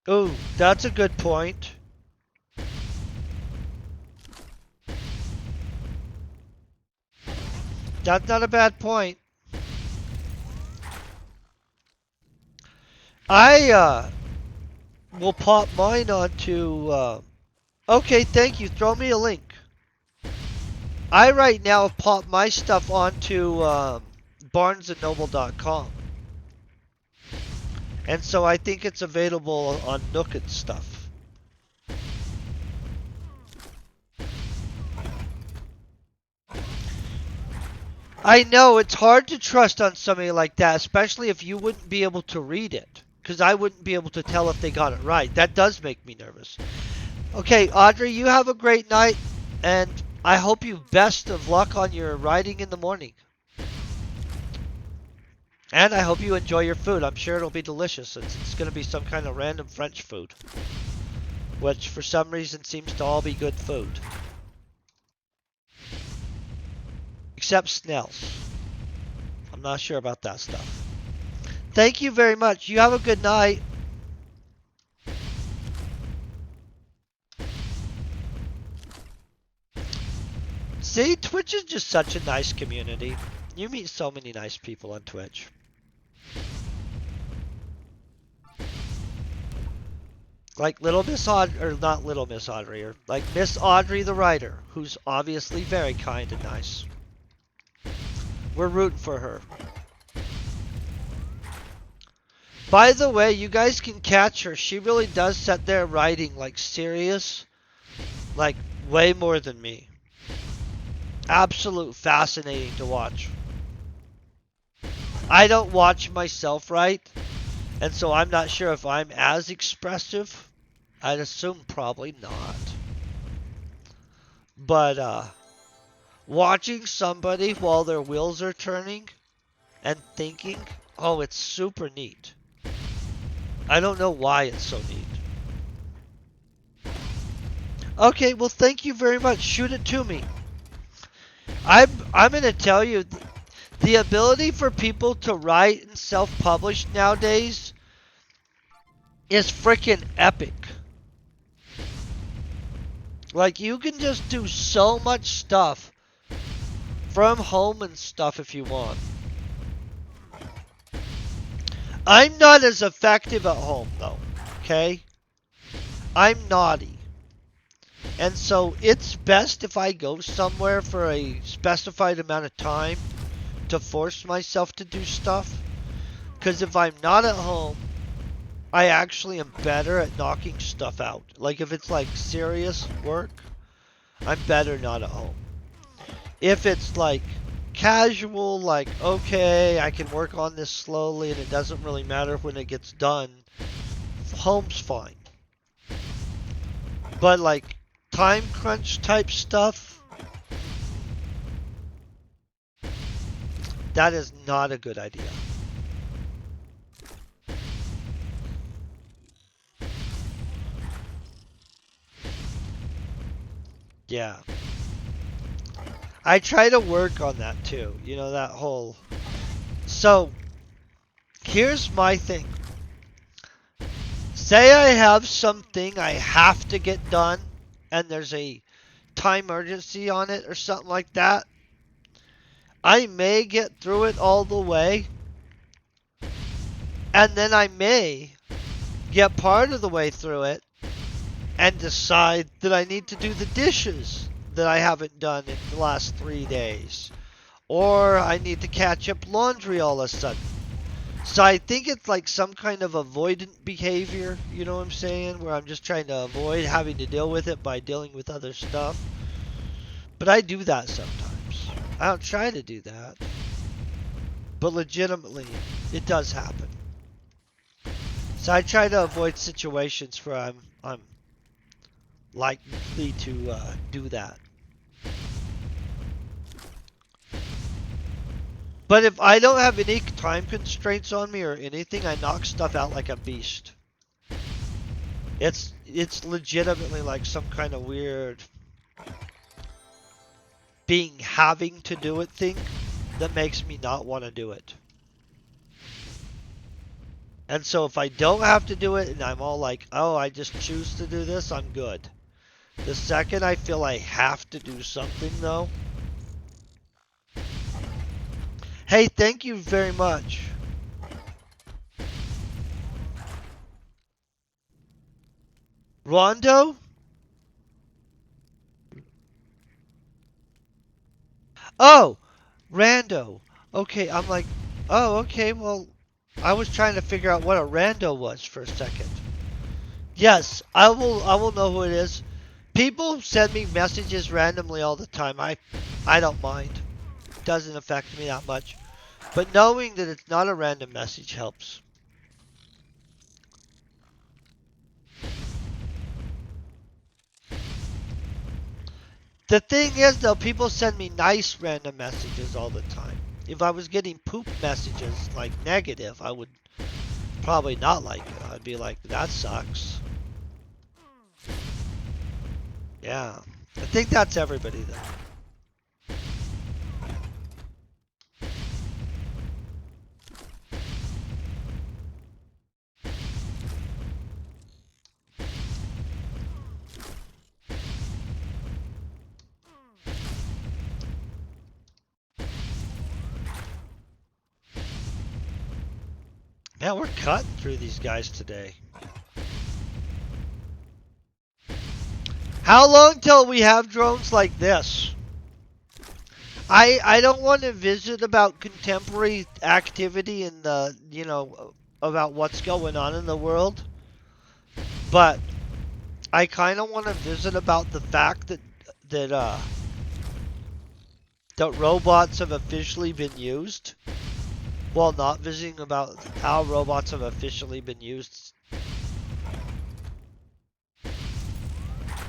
Ooh, that's a good point. That's not a bad point. I will pop mine onto okay, thank you. Throw me a link. I right now pop my stuff onto barnesandnoble.com. And so I think it's available on Nook and stuff. I know, it's hard to trust on somebody like that, especially if you wouldn't be able to read it. Because I wouldn't be able to tell if they got it right. That does make me nervous. Okay, Audrey, you have a great night. And I hope you best of luck on your writing in the morning. And I hope you enjoy your food. I'm sure it'll be delicious. It's going to be some kind of random French food. Which, for some reason, seems to all be good food. Except Snell's. I'm not sure about that stuff. Thank you very much. You have a good night. See, Twitch is just such a nice community. You meet so many nice people on Twitch. Like Little Miss Audrey, or not Little Miss Audrey, or like Miss Audrey the writer, who's obviously very kind and nice. We're rooting for her. By the way, you guys can catch her. She really does sit there writing like serious, like way more than me. Absolute fascinating to watch. I don't watch myself write, and so I'm not sure if I'm as expressive. I'd assume probably not. But watching somebody while their wheels are turning and thinking, oh, it's super neat. I don't know why it's so neat. Okay, well, thank you very much. Shoot it to me. I'm going to tell you, the ability for people to write and self-publish nowadays is freaking epic. Like, you can just do so much stuff from home and stuff if you want. I'm not as effective at home, though. Okay? I'm naughty. And so it's best if I go somewhere for a specified amount of time to force myself to do stuff. Because if I'm not at home, I actually am better at knocking stuff out. Like, if it's like serious work, I'm better not at home. If it's like casual, like, okay, I can work on this slowly and it doesn't really matter when it gets done, home's fine. But like time crunch type stuff, that is not a good idea. Yeah. I try to work on that too. You know, that whole. So, here's my thing. Say I have something I have to get done, and there's a time urgency on it or something like that. I may get through it all the way, and then I may get part of the way through it and decide that I need to do the dishes that I haven't done in the last 3 days. Or I need to catch up laundry all of a sudden. So I think it's like some kind of avoidant behavior, you know what I'm saying? Where I'm just trying to avoid having to deal with it by dealing with other stuff. But I do that sometimes. I don't try to do that. But legitimately, it does happen. So I try to avoid situations where I'm likely to do that. But if I don't have any time constraints on me or anything, I knock stuff out like a beast. It's legitimately like some kind of weird having to do it thing that makes me not want to do it. And so if I don't have to do it and I'm all like, oh, I just choose to do this, I'm good. The second I feel I have to do something though. Hey, thank you very much. Rondo? Oh, Rando. Okay, I'm like, oh, okay, well, I was trying to figure out what a rando was for a second. Yes, I will know who it is. People send me messages randomly all the time. I don't mind. It doesn't affect me that much. But knowing that it's not a random message helps. The thing is though, people send me nice random messages all the time. If I was getting poop messages, like negative, I would probably not like it. I'd be like, that sucks. Yeah. I think that's everybody though. Man, we're cutting through these guys today. How long till we have drones like this? I don't want to visit about contemporary activity in the, about what's going on in the world, but I kind of want to visit about the fact that that robots have officially been used, while not visiting about how robots have officially been used.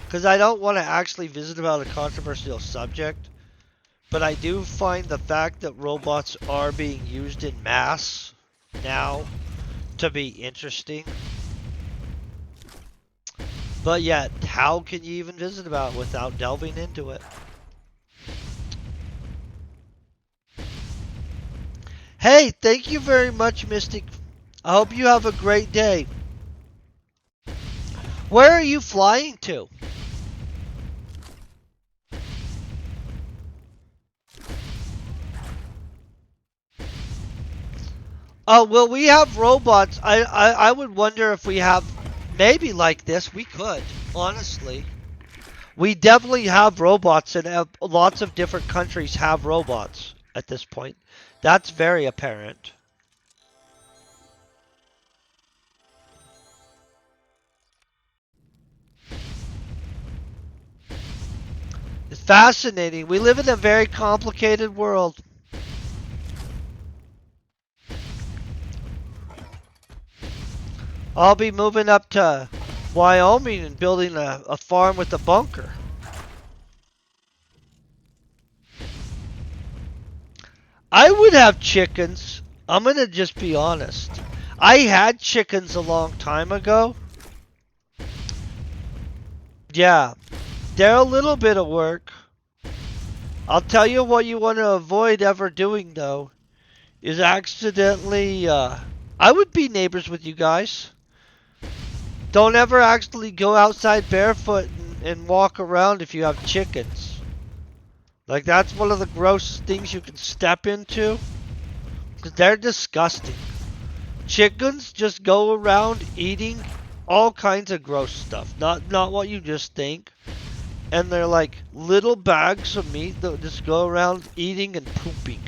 Because I don't want to actually visit about a controversial subject, but I do find the fact that robots are being used in mass now to be interesting. But yet, how can you even visit about it without delving into it? Hey, thank you very much, Mystic. I hope you have a great day. Where are you flying to? Oh, well, we have robots. I would wonder if we have maybe like this. We could, honestly. We definitely have robots, and lots of different countries have robots at this point. That's very apparent. It's fascinating. We live in a very complicated world. I'll be moving up to Wyoming and building a farm with a bunker. I would have chickens. I'm gonna just be honest. I had chickens a long time ago. Yeah, they're a little bit of work. I'll tell you what you want to avoid ever doing though is accidentally. I would be neighbors with you guys. Don't ever actually go outside barefoot and walk around if you have chickens. Like that's one of the gross things you can step into. Because they're disgusting. Chickens just go around eating all kinds of gross stuff. Not what you just think. And they're like little bags of meat that just go around eating and pooping.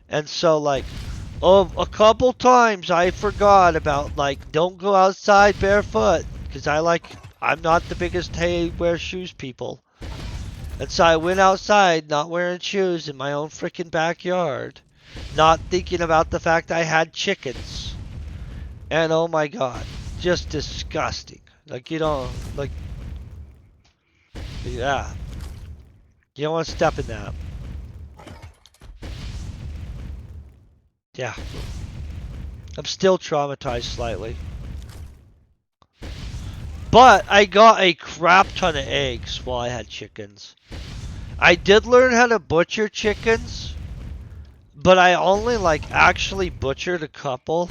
And so like a couple times I forgot about like don't go outside barefoot because I'm not the biggest hey wear shoes people. And so I went outside not wearing shoes in my own freaking backyard, not thinking about the fact I had chickens. And oh my god, just disgusting. Like you don't like yeah. You don't want to step in that. Yeah. I'm still traumatized slightly. But I got a crap ton of eggs while I had chickens. I did learn how to butcher chickens, but I only like actually butchered a couple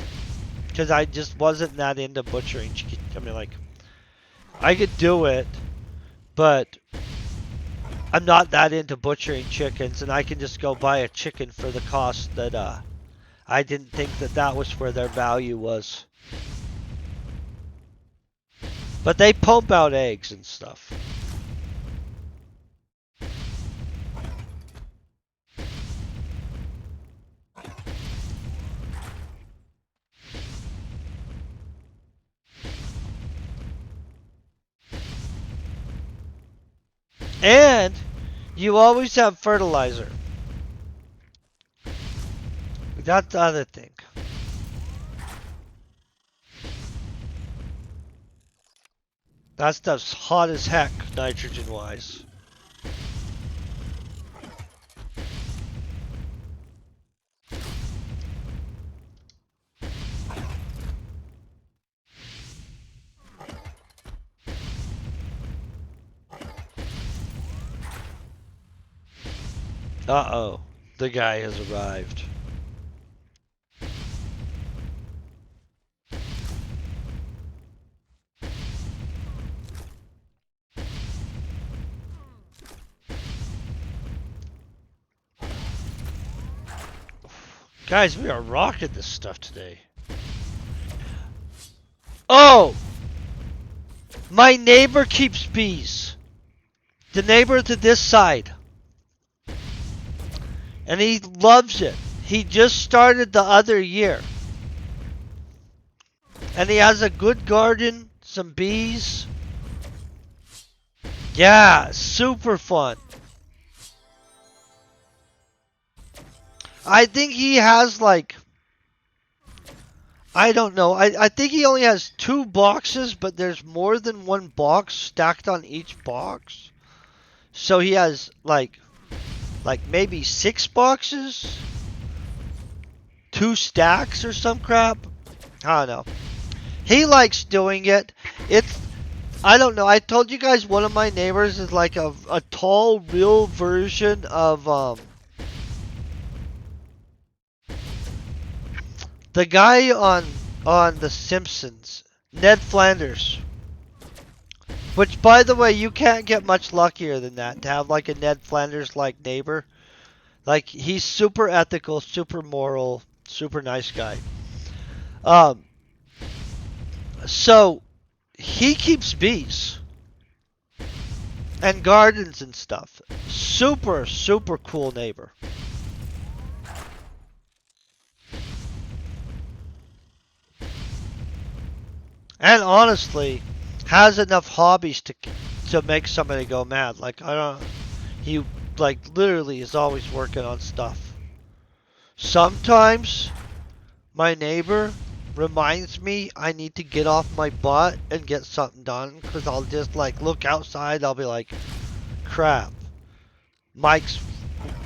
because I just wasn't that into butchering chicken. I mean, like I could do it, but I'm not that into butchering chickens, and I can just go buy a chicken for the cost that I didn't think that that was where their value was. But they pump out eggs and stuff. And you always have fertilizer. That's the other thing. That stuff's hot as heck, nitrogen wise. Uh-oh. The guy has arrived. Guys, we are rocking this stuff today. Oh! My neighbor keeps bees. The neighbor to this side. And he loves it. He just started the other year. And he has a good garden, some bees. Yeah, super fun. I think he has like, I don't know. I think he only has 2 boxes, but there's more than one box stacked on each box. So he has like maybe 6 boxes, 2 stacks or some crap. I don't know. He likes doing it. It's I don't know. I told you guys one of my neighbors is like a tall, real version of the guy on The Simpsons, Ned Flanders. Which, by the way, you can't get much luckier than that to have like a Ned Flanders like neighbor. Like he's super ethical, super moral, Super nice guy. Um, so he keeps bees and gardens and stuff. Super, super cool neighbor. And honestly, has enough hobbies to make somebody go mad. Like I don't, he like literally is always working on stuff. Sometimes my neighbor reminds me I need to get off my butt and get something done because I'll just like look outside. I'll be like, crap, Mike's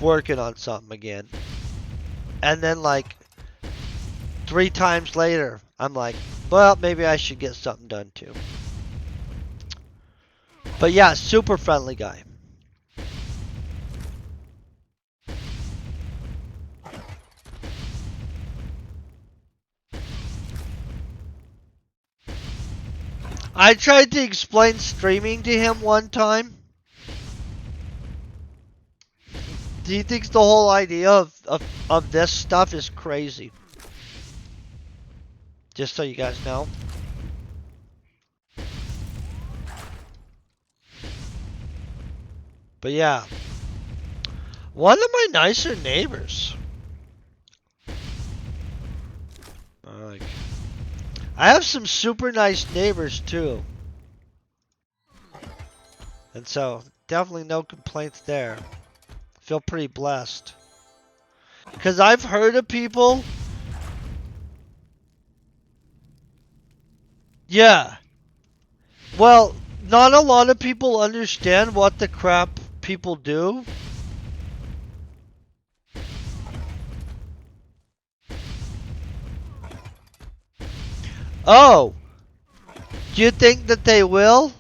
working on something again. And then like 3 times later, I'm like, well, maybe I should get something done too. But yeah, super friendly guy. I tried to explain streaming to him one time. He thinks the whole idea of this stuff is crazy. Just so you guys know. But yeah. One of my nicer neighbors. Like, I have some super nice neighbors too. And so, definitely no complaints there. Feel pretty blessed. Because I've heard of people. Yeah. Well, not a lot of people understand what the crap people do. Oh, do you think that they will?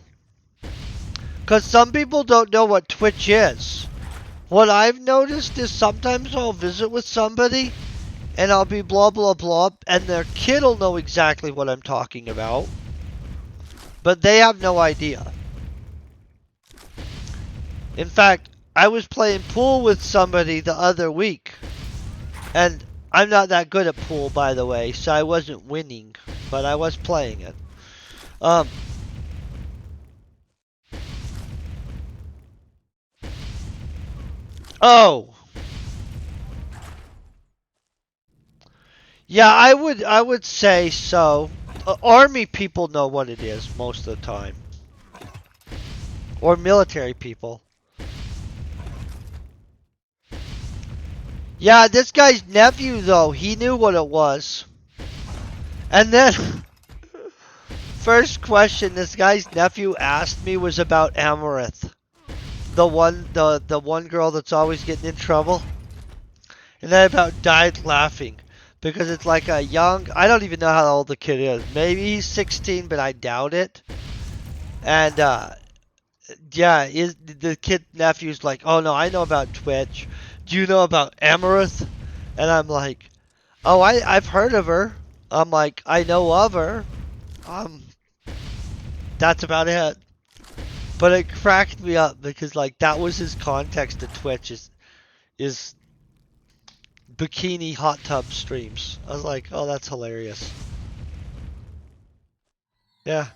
Because some people don't know what Twitch is. What I've noticed is sometimes I'll visit with somebody and I'll be blah blah blah and their kid will know exactly what I'm talking about. But they have no idea. In fact, I was playing pool with somebody the other week. And I'm not that good at pool, by the way, so I wasn't winning. But I was playing it. Oh. Yeah, I would say so. Army people know what it is most of the time. Or military people. Yeah, this guy's nephew though, he knew what it was. And then first question this guy's nephew asked me was about Amaranth. The one girl that's always getting in trouble. And I about died laughing. Because it's like a young, I don't even know how old the kid is. Maybe he's 16, but I doubt it. And yeah, the kid nephew's like, oh no, I know about Twitch. Do you know about Amaranth? And I'm like, oh, I've heard of her. I'm like, I know of her. Um, that's about it. But it cracked me up because like that was his context to Twitch is bikini hot tub streams. I was like, oh, that's hilarious. Yeah.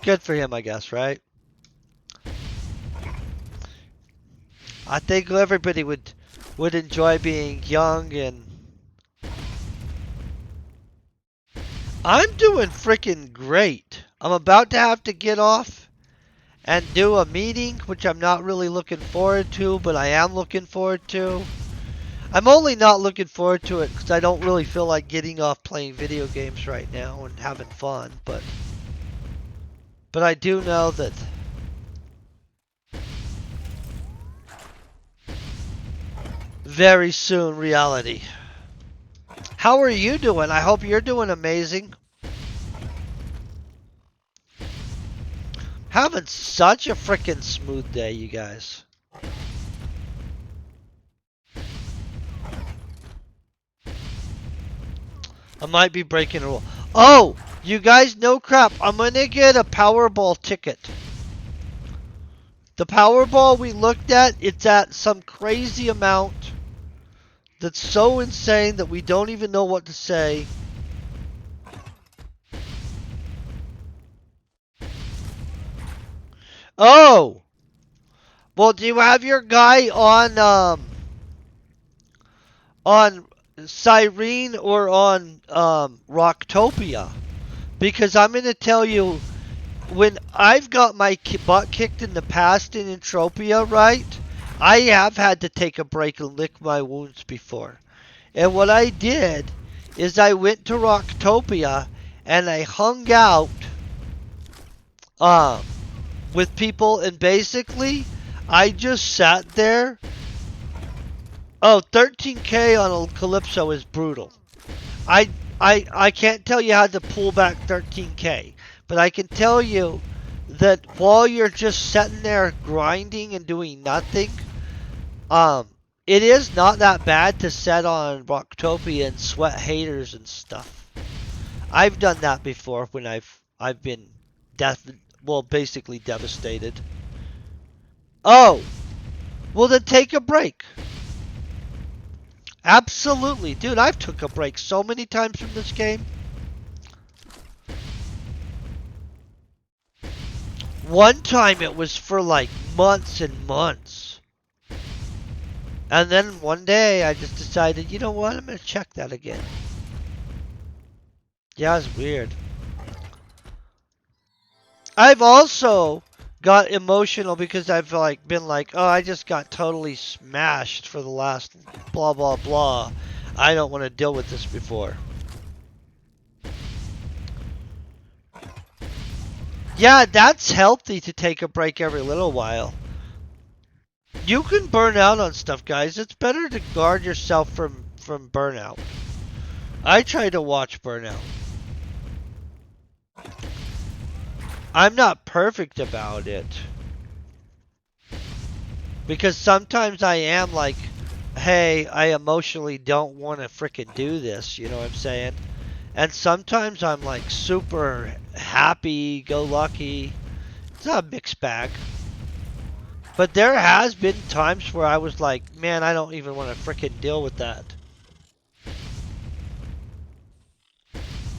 Good for him, I guess, right? I think everybody would enjoy being young and I'm doing freaking great. I'm about to have to get off and do a meeting, which I'm not really looking forward to, but I am looking forward to. I'm only not looking forward to it because I don't really feel like getting off playing video games right now and having fun, but I do know that very soon reality. How are you doing? I hope you're doing amazing. Having such a freaking smooth day, you guys. I might be breaking a rule. Oh, you guys, no crap. I'm gonna get a Powerball ticket. The Powerball we looked at, it's at some crazy amount that's so insane that we don't even know what to say. Oh! Well, do you have your guy on Cyrene or on Rocktopia? Because I'm gonna tell you, when I've got my butt kicked in the past in Entropia, right? I have had to take a break and lick my wounds before. And what I did is I went to Rocktopia and I hung out um with people, and basically I just sat there. Oh, 13K on a Calypso is brutal. I I can't tell you how to pull back 13K, but I can tell you that while you're just sitting there grinding and doing nothing, um, it is not that bad to set on Rocktopia and sweat haters and stuff. I've done that before when I've been death well basically devastated. Oh, well then take a break. Absolutely, dude. I've took a break so many times from this game. One time it was for like months and months. And then one day I just decided, you know what, I'm going to check that again. Yeah, it's weird. I've also got emotional because I've like been like, oh, I just got totally smashed for the last blah blah blah. I don't want to deal with this before. Yeah, that's healthy to take a break every little while. You can burn out on stuff, guys. It's better to guard yourself from burnout. I try to watch burnout. I'm not perfect about it. Because sometimes I am like, hey, I emotionally don't want to frickin' do this, you know what I'm saying? And sometimes I'm like super happy, go lucky. It's not a mixed bag. But there has been times where I was like, man, I don't even want to frickin' deal with that.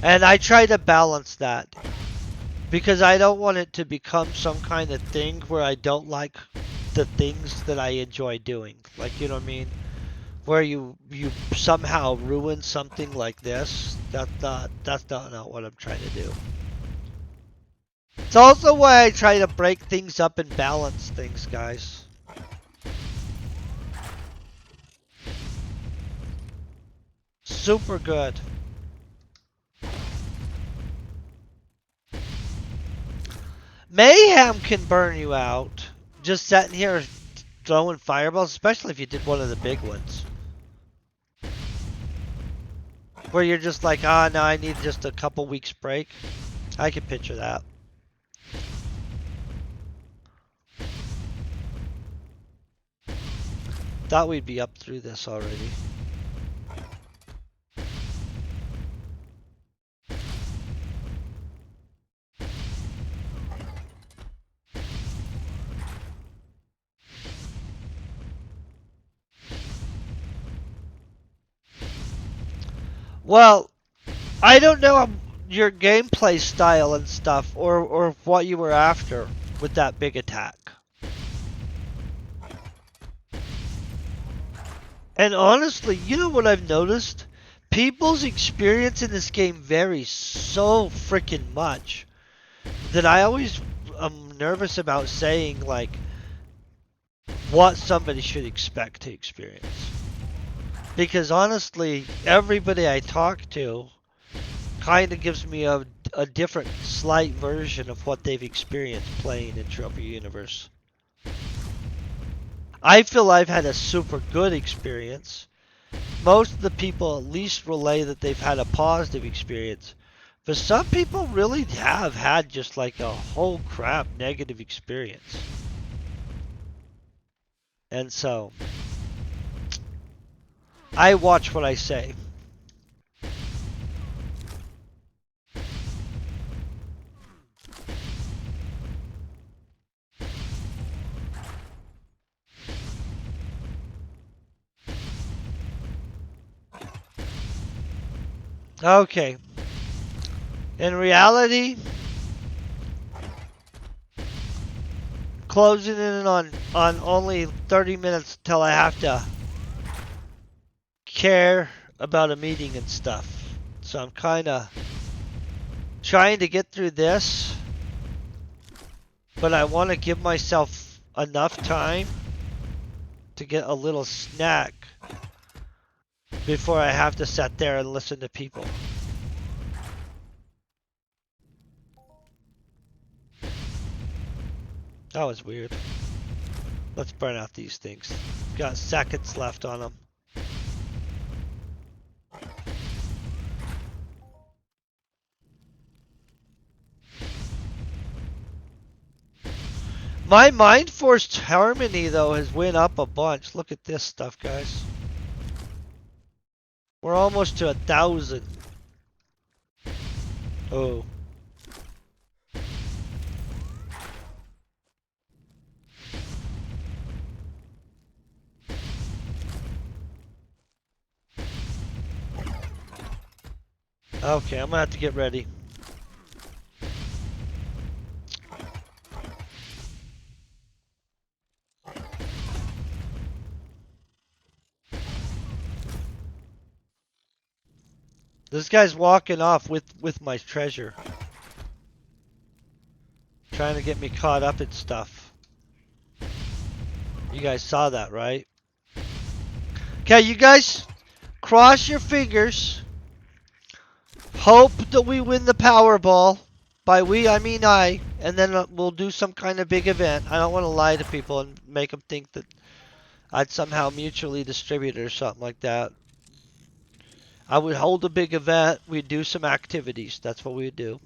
And I try to balance that. Because I don't want it to become some kind of thing where I don't like the things that I enjoy doing. Like, you know what I mean? Where you somehow ruin something like this. That's not what I'm trying to do. It's also why I try to break things up and balance things, guys. Super good. Mayhem can burn you out. Just sitting here throwing fireballs, especially if you did one of the big ones. Where you're just like, ah, no, I need just a couple weeks break. I can picture that. Thought we'd be up through this already. Well, I don't know your gameplay style and stuff, or what you were after with that big attack. And honestly, you know what I've noticed? People's experience in this game varies so freaking much that I always am nervous about saying like what somebody should expect to experience. Because honestly, everybody I talk to kind of gives me a different slight version of what they've experienced playing in Entropia Universe. I feel I've had a super good experience. Most of the people at least relay that they've had a positive experience. But some people really have had just like a whole crap negative experience. And so, I watch what I say. Okay. In reality, closing in on only 30 minutes till I have to care about a meeting and stuff. So I'm kind of trying to get through this, but I want to give myself enough time to get a little snack before I have to sit there and listen to people. That was weird. Let's burn out these things. Got seconds left on them. My Mind Force Harmony, though, has went up a bunch. Look at this stuff, guys. We're almost to 1,000. Oh. Okay, I'm gonna have to get ready. This guy's walking off with my treasure. Trying to get me caught up in stuff. You guys saw that, right? Okay, you guys cross your fingers. Hope that we win the Powerball. By we, I mean I. And then we'll do some kind of big event. I don't want to lie to people and make them think that I'd somehow mutually distribute it or something like that. I would hold a big event. We'd do some activities. That's what we'd do.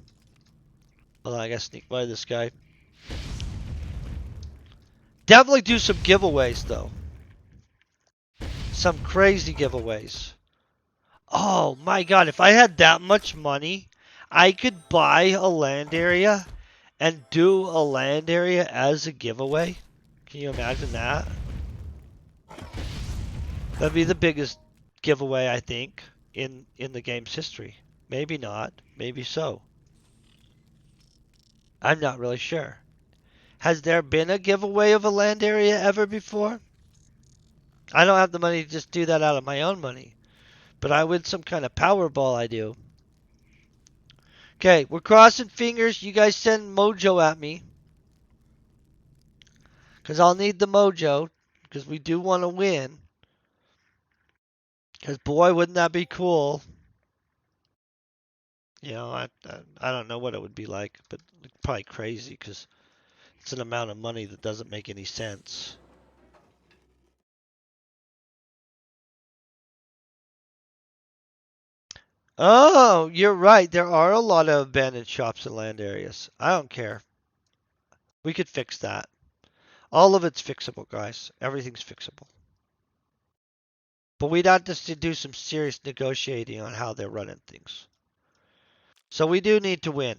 Hold on, I gotta sneak by this guy. Definitely do some giveaways, though. Some crazy giveaways. Oh my god, if I had that much money, I could buy a land area and do a land area as a giveaway. Can you imagine that? That'd be the biggest giveaway, I think, in the game's history. Maybe not. Maybe so. I'm not really sure. Has there been a giveaway of a land area ever before? I don't have the money to just do that out of my own money. But I win some kind of Powerball, I do. Okay, we're crossing fingers. You guys send mojo at me. Because I'll need the mojo. Because we do want to win. Because boy, wouldn't that be cool. You know, I don't know what it would be like. But probably crazy. Because it's an amount of money that doesn't make any sense. Oh, you're right. There are a lot of abandoned shops in land areas. I don't care. We could fix that. All of it's fixable, guys. Everything's fixable. But we'd have to do some serious negotiating on how they're running things. So we do need to win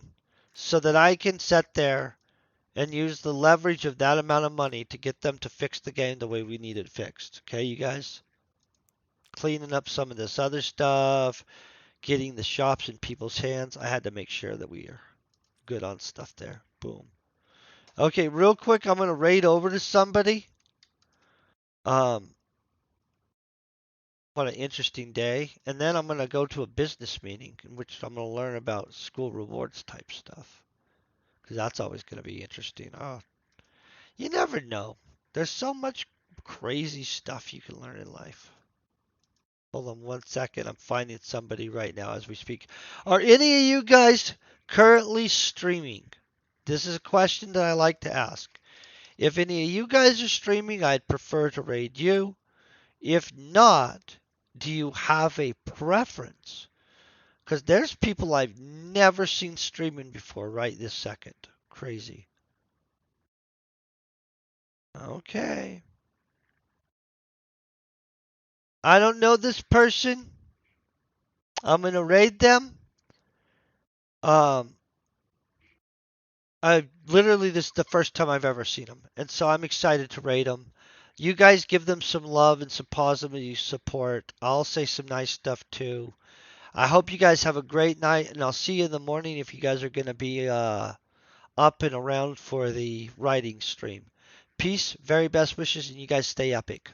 so that I can sit there and use the leverage of that amount of money to get them to fix the game the way we need it fixed. Okay, you guys? Cleaning up some of this other stuff, getting the shops in people's hands. I had to make sure that we are good on stuff there. Boom. Okay, real quick, I'm going to raid over to somebody. Um, what an interesting day. And then I'm going to go to a business meeting in which I'm going to learn about school rewards type stuff. Because that's always going to be interesting. Oh, you never know. There's so much crazy stuff you can learn in life. Hold on 1 second. I'm finding somebody right now as we speak. Are any of you guys currently streaming? This is a question that I like to ask. If any of you guys are streaming, I'd prefer to raid you. If not, do you have a preference? Because there's people I've never seen streaming before right this second. Crazy. Okay. I don't know this person. I'm going to raid them. Um, I literally, this is the first time I've ever seen them. And so I'm excited to raid them. You guys give them some love and some positive support. I'll say some nice stuff too. I hope you guys have a great night, and I'll see you in the morning if you guys are gonna be up and around for the writing stream. Peace, very best wishes, and you guys stay epic.